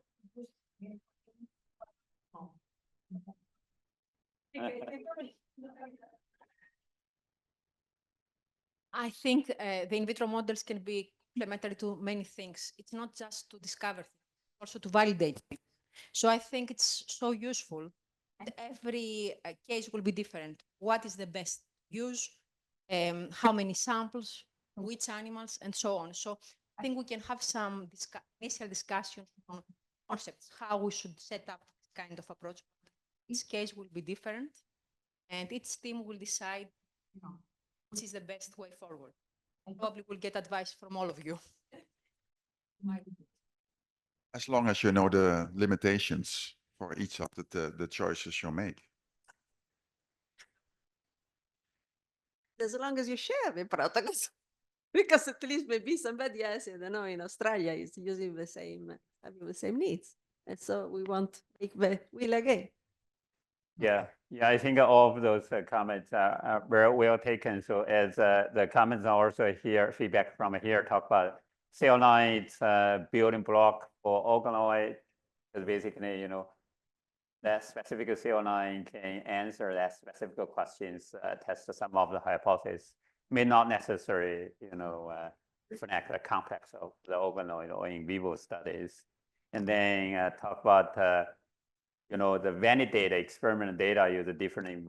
L: I think the in vitro models can be complementary to many things. It's not just to discover things, also to validate things. So I think it's so useful. And every case will be different. What is the best use? How many samples? Which animals? And so on. So I think we can have some initial discussion on concepts, how we should set up this kind of approach. Each case will be different, and each team will decide, you know, which is the best way forward. And probably will get advice from all of you.
M: As long as you know the limitations for each of the choices you make.
A: as long as you share the protocols. Because at least maybe somebody else, I don't know, in Australia is using the same, having the same needs. And so we want to make the wheel again.
Q: Yeah, I think all of those comments are very well taken. So as the comments are also here, feedback from here talk about cell lines, building block for organoid, because basically, you know, that specific cell line can answer that specific questions, test some of the hypotheses, may not necessarily, you know, connect the complex of the organoid or in vivo studies. And then talk about you know, the validated experiment data use different in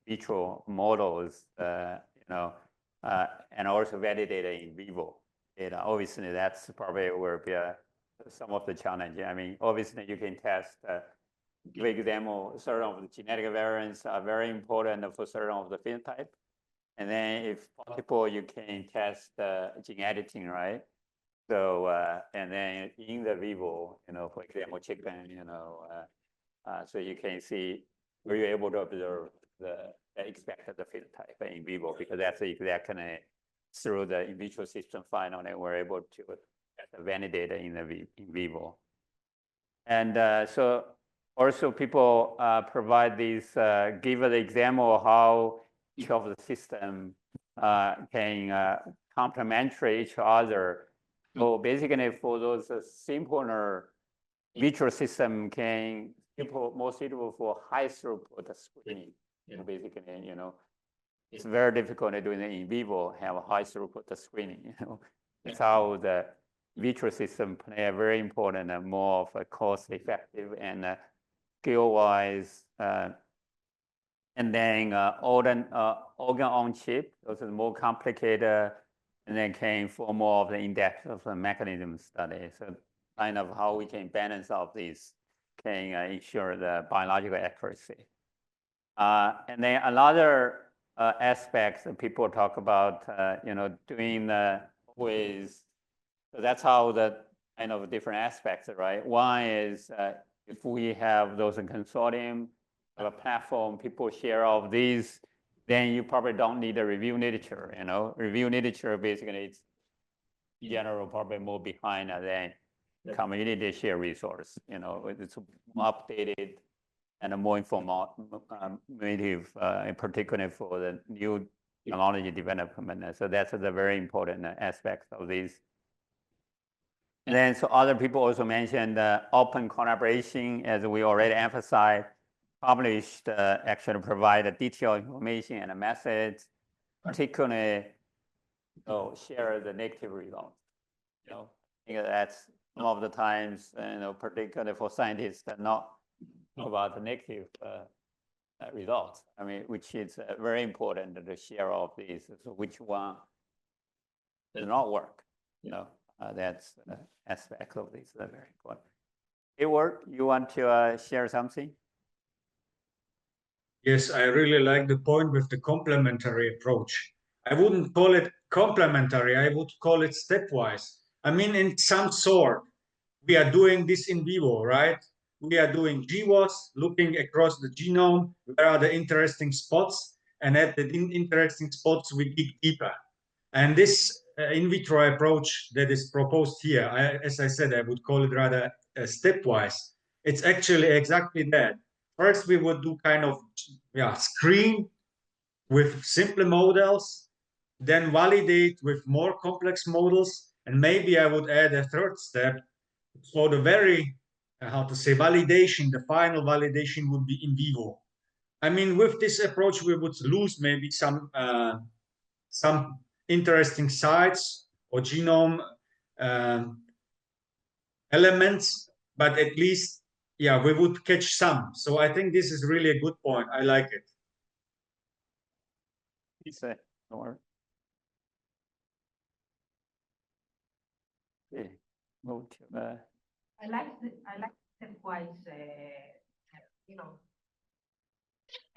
Q: vitro models, you know, and also validated in vivo data. Obviously, that's probably will be some of the challenge. I mean, obviously, you can test, for example, certain of the genetic variants are very important for certain of the phenotype. And then if possible, you can test gene editing, right? So, and then in the vivo, you know, for example, chicken, you know, so you can see, were you able to observe the expected phenotype in vivo, because that's exactly through the in vitro system finally we're able to validate in the in vivo. And so also people provide these, give the example of how each of the system can complementary each other. So basically for those simpler vitro system can more suitable for high throughput screening. You know, basically, you know, it's very difficult to do in vivo have a high throughput screening. You know, that's how the vitro system play a very important and more of a cost effective and skill wise. And then organ on chip, those are more complicated, and then came for more of the in-depth of the mechanism study. So kind of how we can balance of these can ensure the biological accuracy. And then another aspect that people talk about, you know, doing with, so that's how the kind of different aspects, right? One is if we have those in consortium, a platform, people share all of these, then you probably don't need a review literature, you know? Review literature, basically, it's in general probably more behind than community share resource, you know, it's more updated and more informative, in particular for the new technology development. So that's the very important aspect of these. And then so other people also mentioned open collaboration, as we already emphasized, published actually provide a detailed information and a methods, particularly share the negative results. You know, I think that's some of the times, you know, particularly for scientists that not about the negative results. I mean, which is very important to share all of these. So which one does not work? You know, that's aspect of this very important. Edward, you want to share something?
T: Yes, I really like the point with the complementary approach. I wouldn't call it complementary, I would call it stepwise. I mean, in some sort, we are doing this in vivo, right? We are doing GWAS, looking across the genome, where are the interesting spots, and at the interesting spots, we dig deeper. And this in vitro approach that is proposed here, as I said, I would call it rather stepwise. It's actually exactly that. First, we would do kind of screen with simple models, then validate with more complex models, and maybe I would add a third step for the very, how to say, validation. The final validation would be in vivo. I mean, with this approach, we would lose maybe some interesting sites or genome elements, but at least, yeah, we would catch some. So I think this is really a good point. I like it.
Q: Okay, move to
C: I like stepwise, you know,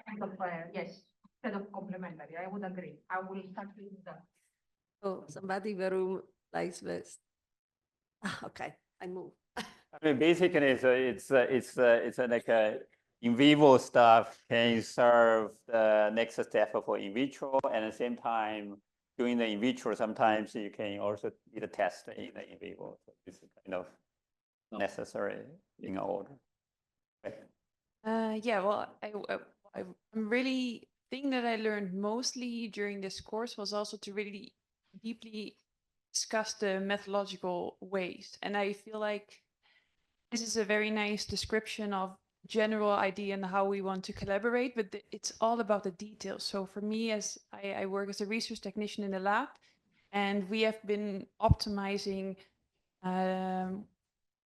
C: kind of, yes, instead of complementary. I would agree. I will start with that.
A: Oh, somebody in the room likes this. Okay, I move.
Q: I mean, basically, it's like in vivo stuff can serve the next step for in vitro. And at the same time, doing the in vitro, sometimes you can also do the test in the in vivo. So it's kind of necessary in order. Okay.
B: Yeah, well, I'm really thing that I learned mostly during this course was also to really deeply discuss the methodological ways. And I feel like this is a very nice description of general idea and how we want to collaborate, but it's all about the details. So for me, as I work as a research technician in the lab, and we have been optimizing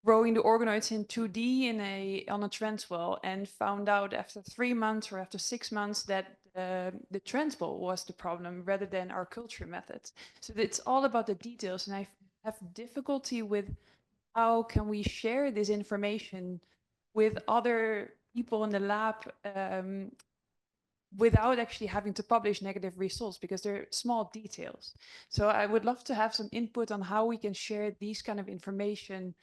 B: growing the organoids in 2D on a transwell, and found out after 3 months or after 6 months that the transwell was the problem rather than our culture methods. So it's all about the details, and I have difficulty with how can we share this information with other people in the lab without actually having to publish negative results, because they're small details. So I would love to have some input on how we can share these kind of information,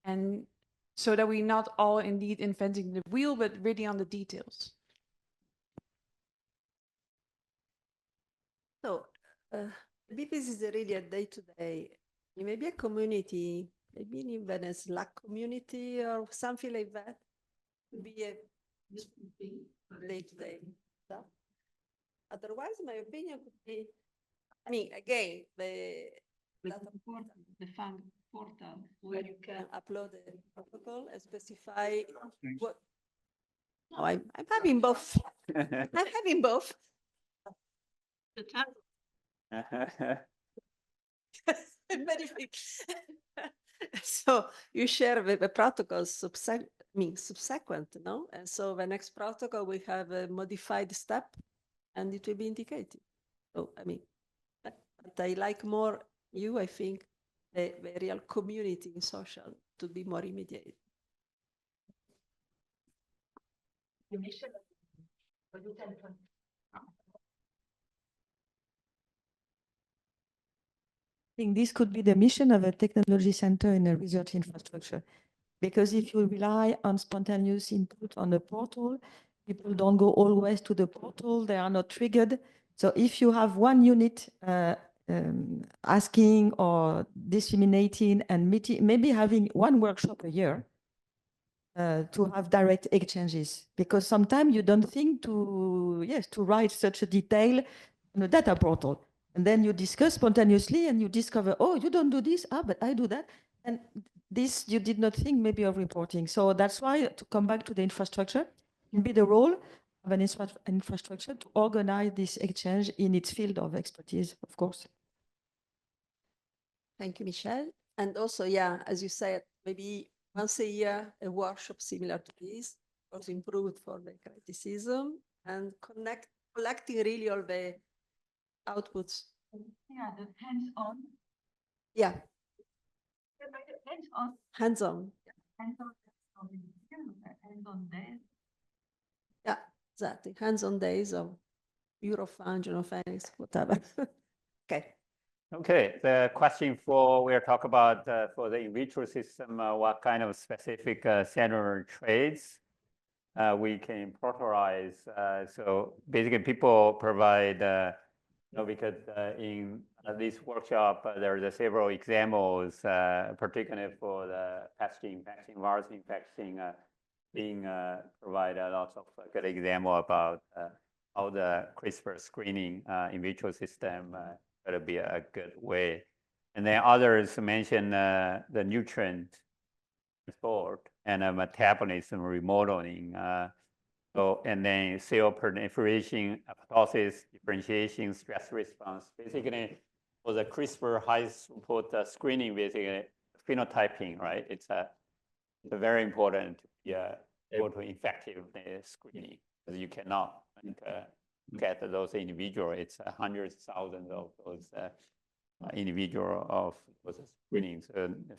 B: and so that we're not all indeed inventing the wheel, but really on the details.
A: So maybe this is really a day-to-day, maybe a community, maybe even a Slack community or something like that. Could be a useful thing for day-to-day stuff. Otherwise, my opinion could be, I mean, again, the FAANG portal where you can upload the protocol and specify what. No, I'm having both. I'm having both. So you share the protocols subsequent, no? And so the next protocol will have a modified step and it will be indicated. So, I mean, but I like more I think, the real community in social to be more immediate.
J: I think this could be the mission of a technology center in a research infrastructure. Because if you rely on spontaneous input on the portal, people don't go always to the portal, they are not triggered. So if you have one unit asking or disseminating and maybe having one workshop a year to have direct exchanges, because sometimes you don't think to write such a detail on a data portal. And then you discuss spontaneously and you discover, oh, you don't do this, but I do that. And this you did not think maybe of reporting. So that's why, to come back to the infrastructure, can be the role of an infrastructure to organize this exchange in its field of expertise, of course.
A: Thank you, Michelle. And also, yeah, as you said, maybe once a year, a workshop similar to this was improved for the criticism and collecting really all the outputs.
C: Yeah, the hands-on.
A: Yeah,
C: Hands-on.
A: hands-on.
C: Hands-on days.
A: Yeah, exactly. Hands-on days of EuroFAANG, genotype-to-phenotype, whatever. Okay.
Q: Okay, the question for we'll talk about for the in vitro system, what kind of specific cellular traits we can prototype. So basically, people provide, because in this workshop there are several examples, particularly for the pathogen infection, virus infection, being provide lots of good example about how the CRISPR screening in vitro system going to be a good way. And then others mention the nutrient transport and metabolism remodeling. And then cell proliferation, apoptosis, differentiation, stress response. Basically, for the CRISPR high throughput screening, basically phenotyping, right? It's very important to be able to effective screening, because you cannot get those individuals. It's hundreds, thousands of those individual of those screenings.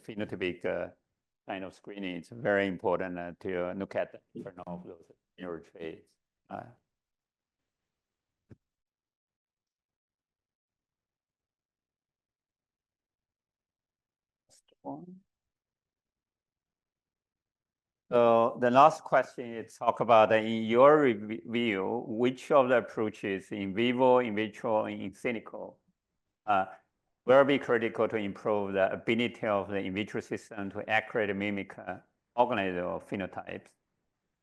Q: Phenotypic kind of screening, it's very important to look at different of those neural traits. So the last question is talk about in your review, which of the approaches in vivo, in vitro, and in silico will be critical to improve the ability of the in vitro system to accurately mimic organism or phenotypes.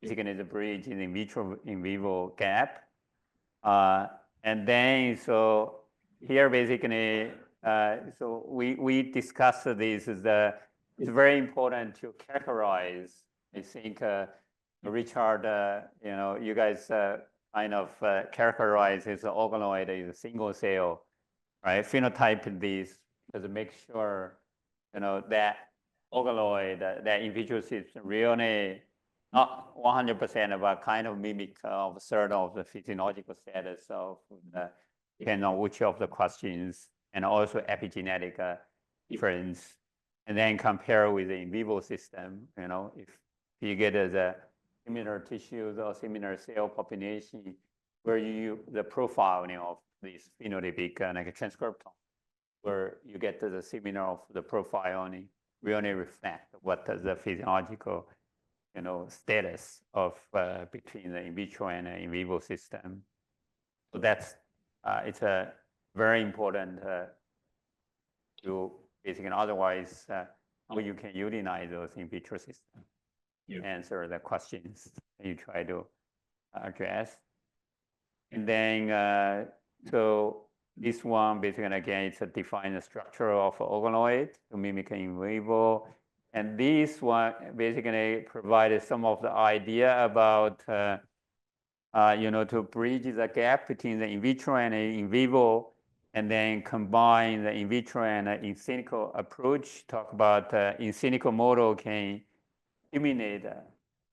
Q: Basically, the bridge is in vitro, in vivo gap. And then, so here basically, so we discussed this, it's very important to characterize. I think Richard, you know, you guys kind of characterize his organoid as a single cell, right? Phenotype this to make sure, you know, that organoid, that in vitro system really not 100%, but kind of mimic of a third of the physiological status of the, depending on which of the questions, and also epigenetic difference, and then compare with the in vivo system. You know, if you get the similar tissues or similar cell population, where you the profiling of these phenotypic like a transcriptome, where you get the similar of the profiling really reflect what the physiological, you know, status of between the in vitro and in vivo system. So that's it's a very important to basically, otherwise how you can utilize those in vitro systems, answer the questions you try to address. And then so this one basically again it's a defined structure of organoid to mimic in vivo. And this one basically provided some of the idea about, you know, to bridge the gap between the in vitro and in vivo, and then combine the in vitro and in silico approach. Talk about in silico model can eliminate the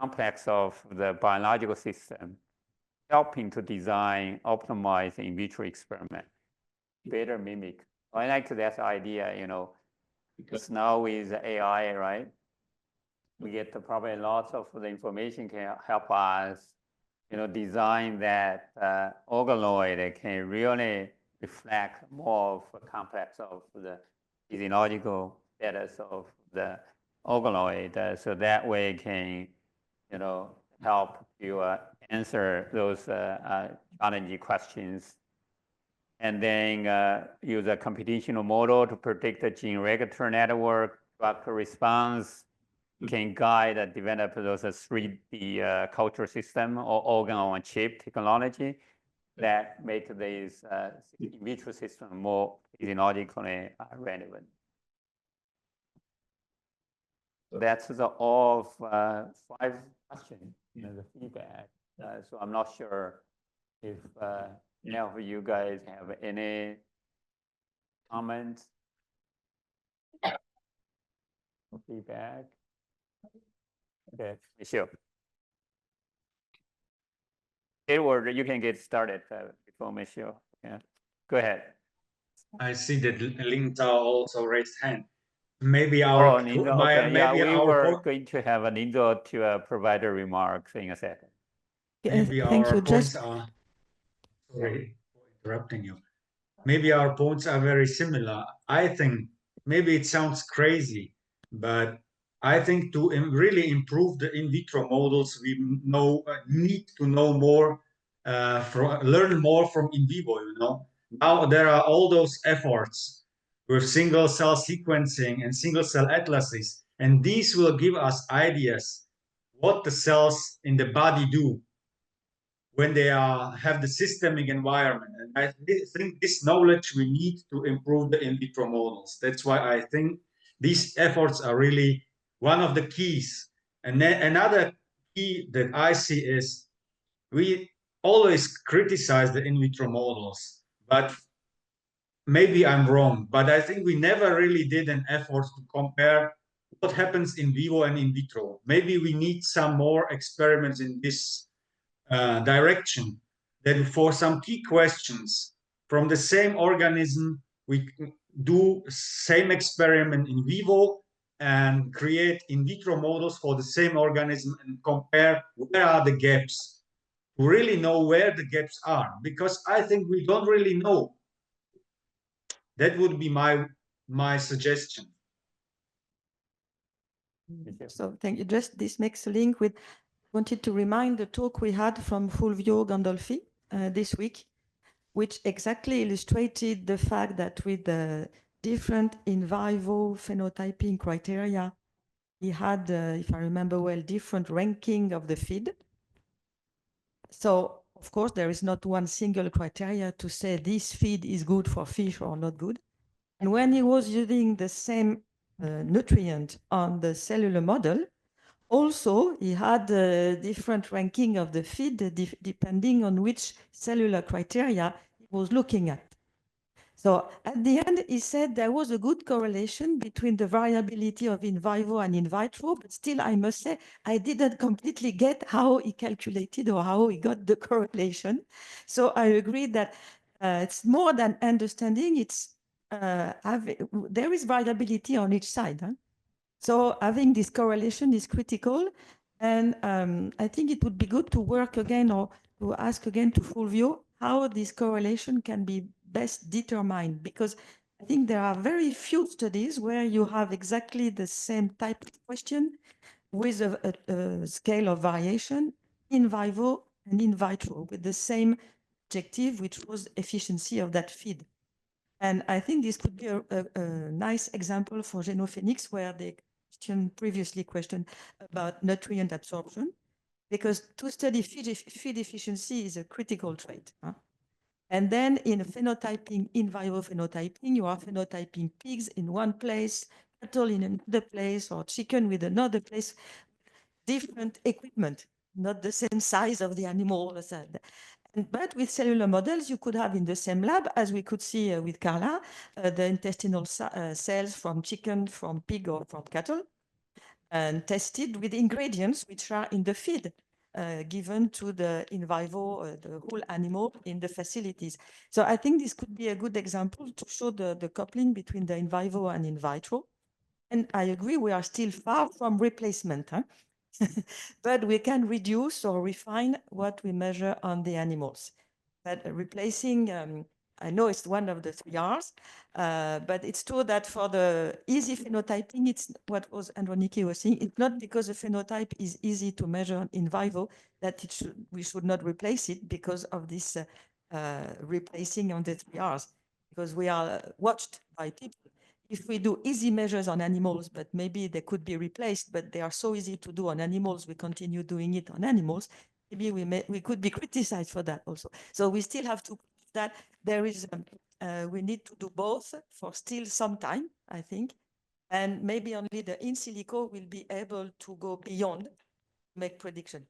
Q: complex of the biological system, helping to design, optimize the in vitro experiment, better mimic. I like that idea, you know, because now with AI, right, we get probably lots of the information can help us, you know, design that organoid that can really reflect more of the complex of the physiological status of the organoid. So that way can, you know, help you answer those challenging questions. And then use a computational model to predict the gene regulatory network, drug response, can guide and develop those 3D culture system or organ on chip technology that make these in vitro system more physiologically relevant. That's the all of 5 questions, you know, the feedback. So I'm not sure if any of you guys have any comments, feedback. Okay, Michelle. Edward, you can get started before Michelle. Yeah, go ahead.
T: I see that Ling Tao also raised hand. Maybe our
Q: we were going to have an Nindo to provide a remarks in a second.
T: Maybe our points are, sorry for interrupting you. Maybe our points are very similar. I think maybe it sounds crazy, but I think to really improve the in vitro models, we need to know more, learn more from in vivo, you know. Now there are all those efforts with single cell sequencing and single cell atlases, and these will give us ideas what the cells in the body do when they have the systemic environment. And I think this knowledge we need to improve the in vitro models. That's why I think these efforts are really one of the keys. And then another key that I see is we always criticize the in vitro models, but maybe I'm wrong, but I think we never really did an effort to compare what happens in vivo and in vitro. Maybe we need some more experiments in this direction, that for some key questions from the same organism, we do same experiment in vivo and create in vitro models for the same organism and compare where are the gaps, to really know where the gaps are, because I think we don't really know. That would be my suggestion.
J: So thank you. Just this makes a link with, wanted to remind the talk we had from Fulvio Gandolfi this week, which exactly illustrated the fact that with the different in vivo phenotyping criteria, he had, if I remember well, different ranking of the feed. So of course, there is not one single criteria to say this feed is good for fish or not good. And when he was using the same nutrient on the cellular model, also he had a different ranking of the feed depending on which cellular criteria he was looking at. So at the end, he said there was a good correlation between the variability of in vivo and in vitro, but still, I must say, I didn't completely get how he calculated or how he got the correlation. So I agree that it's more than understanding, it's there is variability on each side. Huh? So having this correlation is critical. And I think it would be good to work again or to ask again to Fulvio how this correlation can be best determined, because I think there are very few studies where you have exactly the same type of question with a scale of variation in vivo and in vitro with the same objective, which was efficiency of that feed. And I think this could be a nice example for Genophenix, where the question previously questioned about nutrient absorption, because to study feed efficiency is a critical trait. Huh? And then in phenotyping, in vivo phenotyping, you are phenotyping pigs in one place, cattle in another place, or chicken with another place, different equipment, not the same size of the animal. But with cellular models, you could have in the same lab, as we could see with Carla, the intestinal cells from chicken, from pig, or from cattle, and tested with ingredients which are in the feed given to the in vivo, the whole animal in the facilities. So I think this could be a good example to show the coupling between the in vivo and in vitro. And I agree, we are still far from replacement, huh? But we can reduce or refine what we measure on the animals. But replacing, I know it's one of the 3 R's, but it's true that for the easy phenotyping, it's what was Androniki was saying, it's not because a phenotype is easy to measure in vivo that we should not replace it because of this replacing on the 3 R's, because we are watched by people. If we do easy measures on animals, but maybe they could be replaced, but they are so easy to do on animals, we continue doing it on animals, maybe we could be criticized for that also. So we still have to, that there is, we need to do both for still some time, I think. And maybe only the in silico will be able to go beyond, make prediction.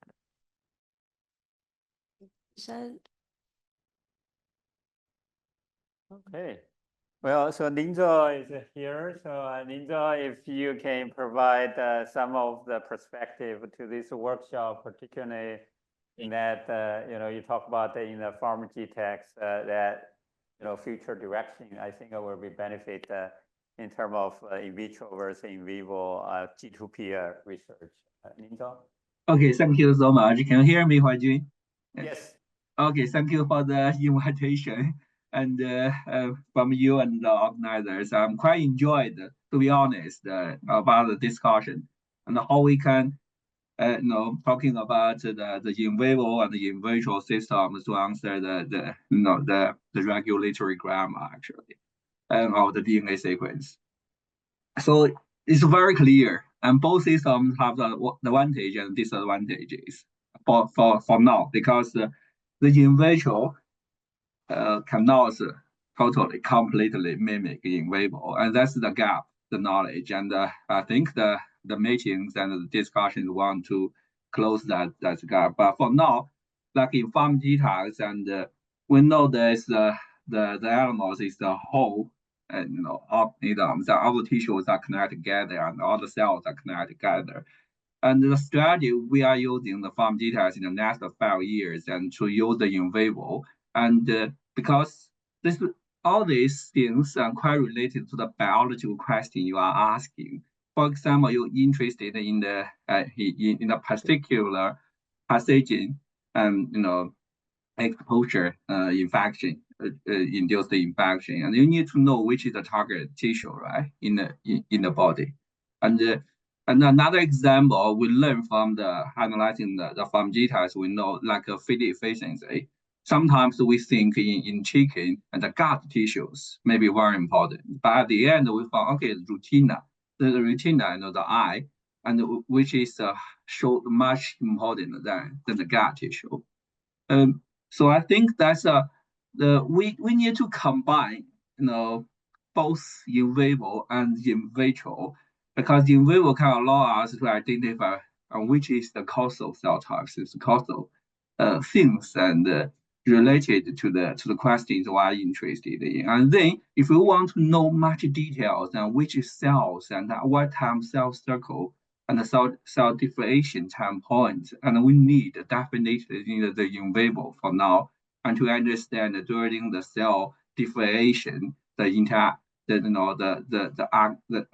Q: Okay. Well, so Ninja is here. So Ninja, if you can provide some of the perspective to this workshop, particularly in that, you talk about in the farm GTEx that, future direction, I think it will be benefit in terms of in vitro versus in vivo G2P research. Ninja?
U: Okay, thank you so much. Can you hear me, Huajun?
Q: Yes.
U: Okay, thank you for the invitation. And from you and the organizers, I'm quite enjoyed, to be honest, about the discussion and how we can, talking about the in vivo and the in vitro systems to answer the regulatory grammar actually, of the DNA sequence. So it's very clear, and both systems have the advantage and disadvantages for now, because the in vitro cannot totally completely mimic in vivo, and that's the gap, the knowledge. And I think the meetings and the discussions want to close that gap. But for now, like in farm GTEx, and we know there's the animals is the whole, and organisms, all the tissues are connected together, and all the cells are connected together. And the strategy we are using the farm GTEx in the next 5 years and to use the in vivo. And because all these things are quite related to the biological question you are asking. For example, you're interested in the particular pathogen and exposure infection, induced infection, and you need to know which is the target tissue, right, in the body. And And another example we learn from the analyzing the farm data is we know like a feed efficiency. Sometimes we think in chicken and the gut tissues may be very important, but at the end we found okay, the retina and the eye, and which is show much important than the gut tissue. So I think that's we need to combine both in vivo and in vitro, because in vivo can allow us to identify which is the causal cell types, is causal things and related to the questions we are interested in. And then if we want to know much details on which cells and at what time cell cycle and the cell differentiation time point, and we need definitely the in vivo for now, and to understand during the cell differentiation, the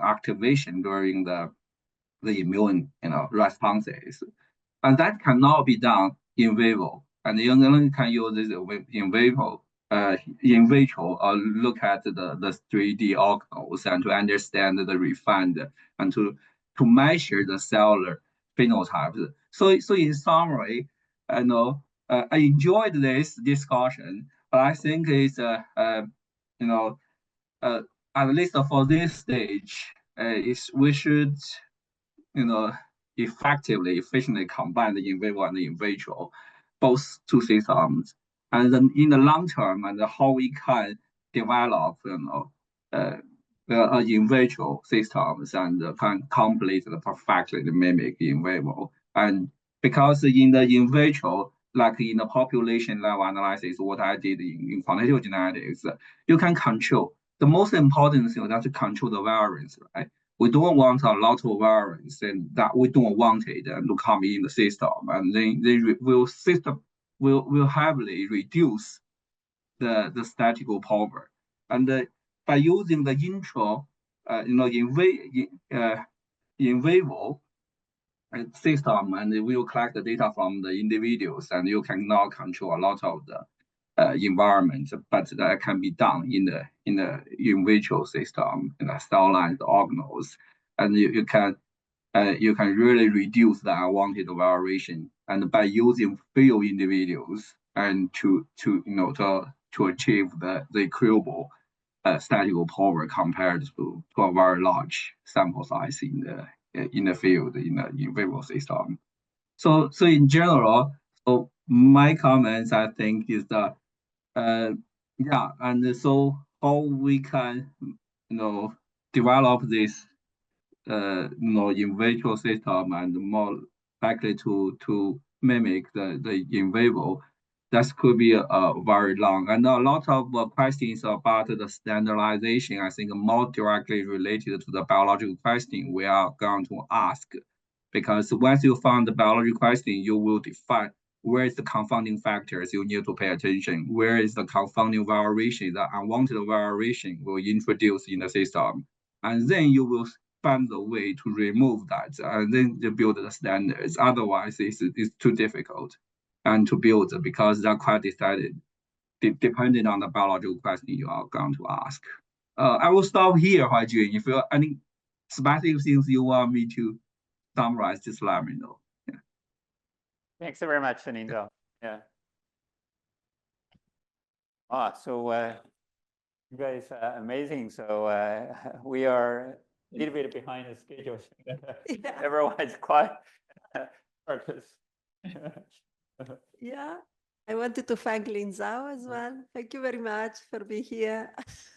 U: activation during the immune responses, and that cannot be done in vivo. And you only can use this in vivo, in vitro, or look at the 3D organelles and to understand the refined and to measure the cellular phenotypes. So in summary, I enjoyed this discussion, but I think it's at least for this stage, we should effectively, efficiently combine the in vivo and the in vitro, both two systems, and then in the long term, and how we can develop, in vitro systems and can completely perfectly mimic in vivo. And because in the in vitro, like in the population level analysis, what I did in quantitative genetics, you can control. The most important thing is to control the variance, right? We don't want a lot of variance, and that we don't want it to come in the system, and then will heavily reduce the statistical power. And by using the intro, in vivo system, and we will collect the data from the individuals, and you can now control a lot of the environment, but that can be done in the in vitro system, in the cell lines, organelles, and you can really reduce the unwanted variation, and by using few individuals and to achieve the equable statistical power compared to a very large sample size in the field in the in vivo system. So in general, so my comments I think is that yeah, and so how we can develop this in vitro system and more likely to mimic the in vivo, that could be very long. And a lot of questions about the standardization, I think more directly related to the biological question we are going to ask. Because once you find the biological question, you will define where is the confounding factors you need to pay attention, where is the confounding variation, the unwanted variation will introduce in the system. And then you will find a way to remove that, and then you build the standards. Otherwise, it's too difficult and to build, because they're quite decided, depending on the biological question you are going to ask. I will stop here, Huajun. If you have any specific things you want me to summarize, just let me know. Yeah.
Q: Thanks very much, Ningzhao. Yeah. So you guys are amazing. So we are a little bit behind the schedule. Everyone is quite focused.
A: Yeah, I wanted to thank Lin Zhao as well. Thank you very much for being here.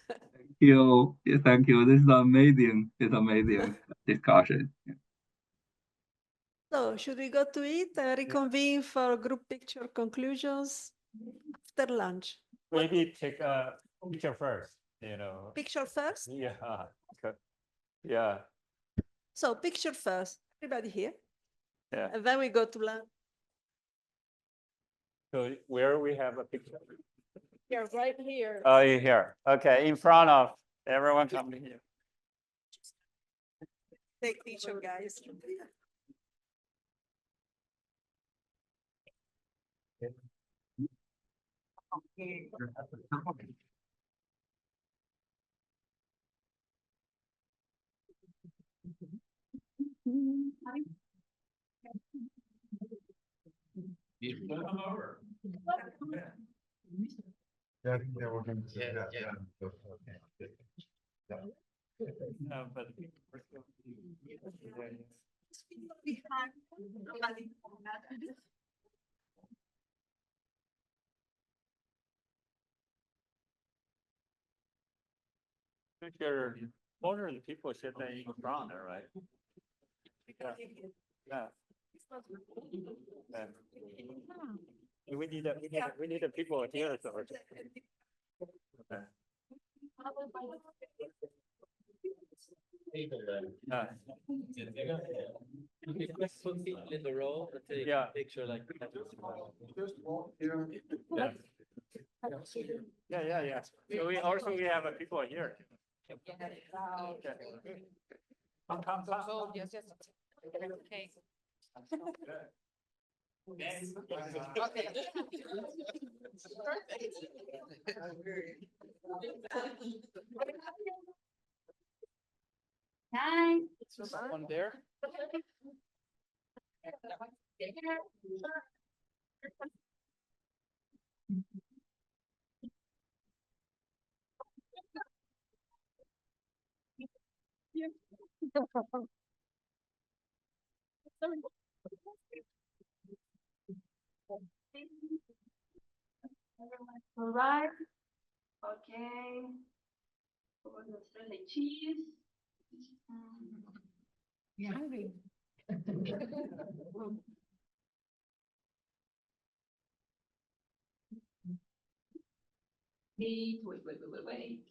U: Thank you. Yeah, thank you. This is amazing. It's amazing discussion. Yeah.
A: So should we go to it and reconvene for group picture conclusions after lunch?
Q: Maybe take a picture first,
A: Picture first?
Q: Yeah. Okay. Yeah.
A: So picture first, everybody here.
Q: Yeah.
A: And then we go to lunch.
Q: So where we have a picture?
A: Here, right here.
Q: Oh, you're here. Okay, in front of everyone come here.
A: Take picture, guys.
R: Come over.
M: Yeah, they were going to say that.
R: Yeah.
Q: No, but I think there are more than people sitting in front, right? Yeah. Yeah. Yeah. We need the people here. So. Okay. Yeah.
R: Let's put people in the row and take
Q: Yeah.
R: a picture like that.
Q: Yeah. Yeah. So we have people here. Okay. Come.
O: Yes. Okay.
C: Hi.
S: Someone there?
C: All right. Okay. We're gonna throw the cheese.
K: You're hungry.
C: Wait.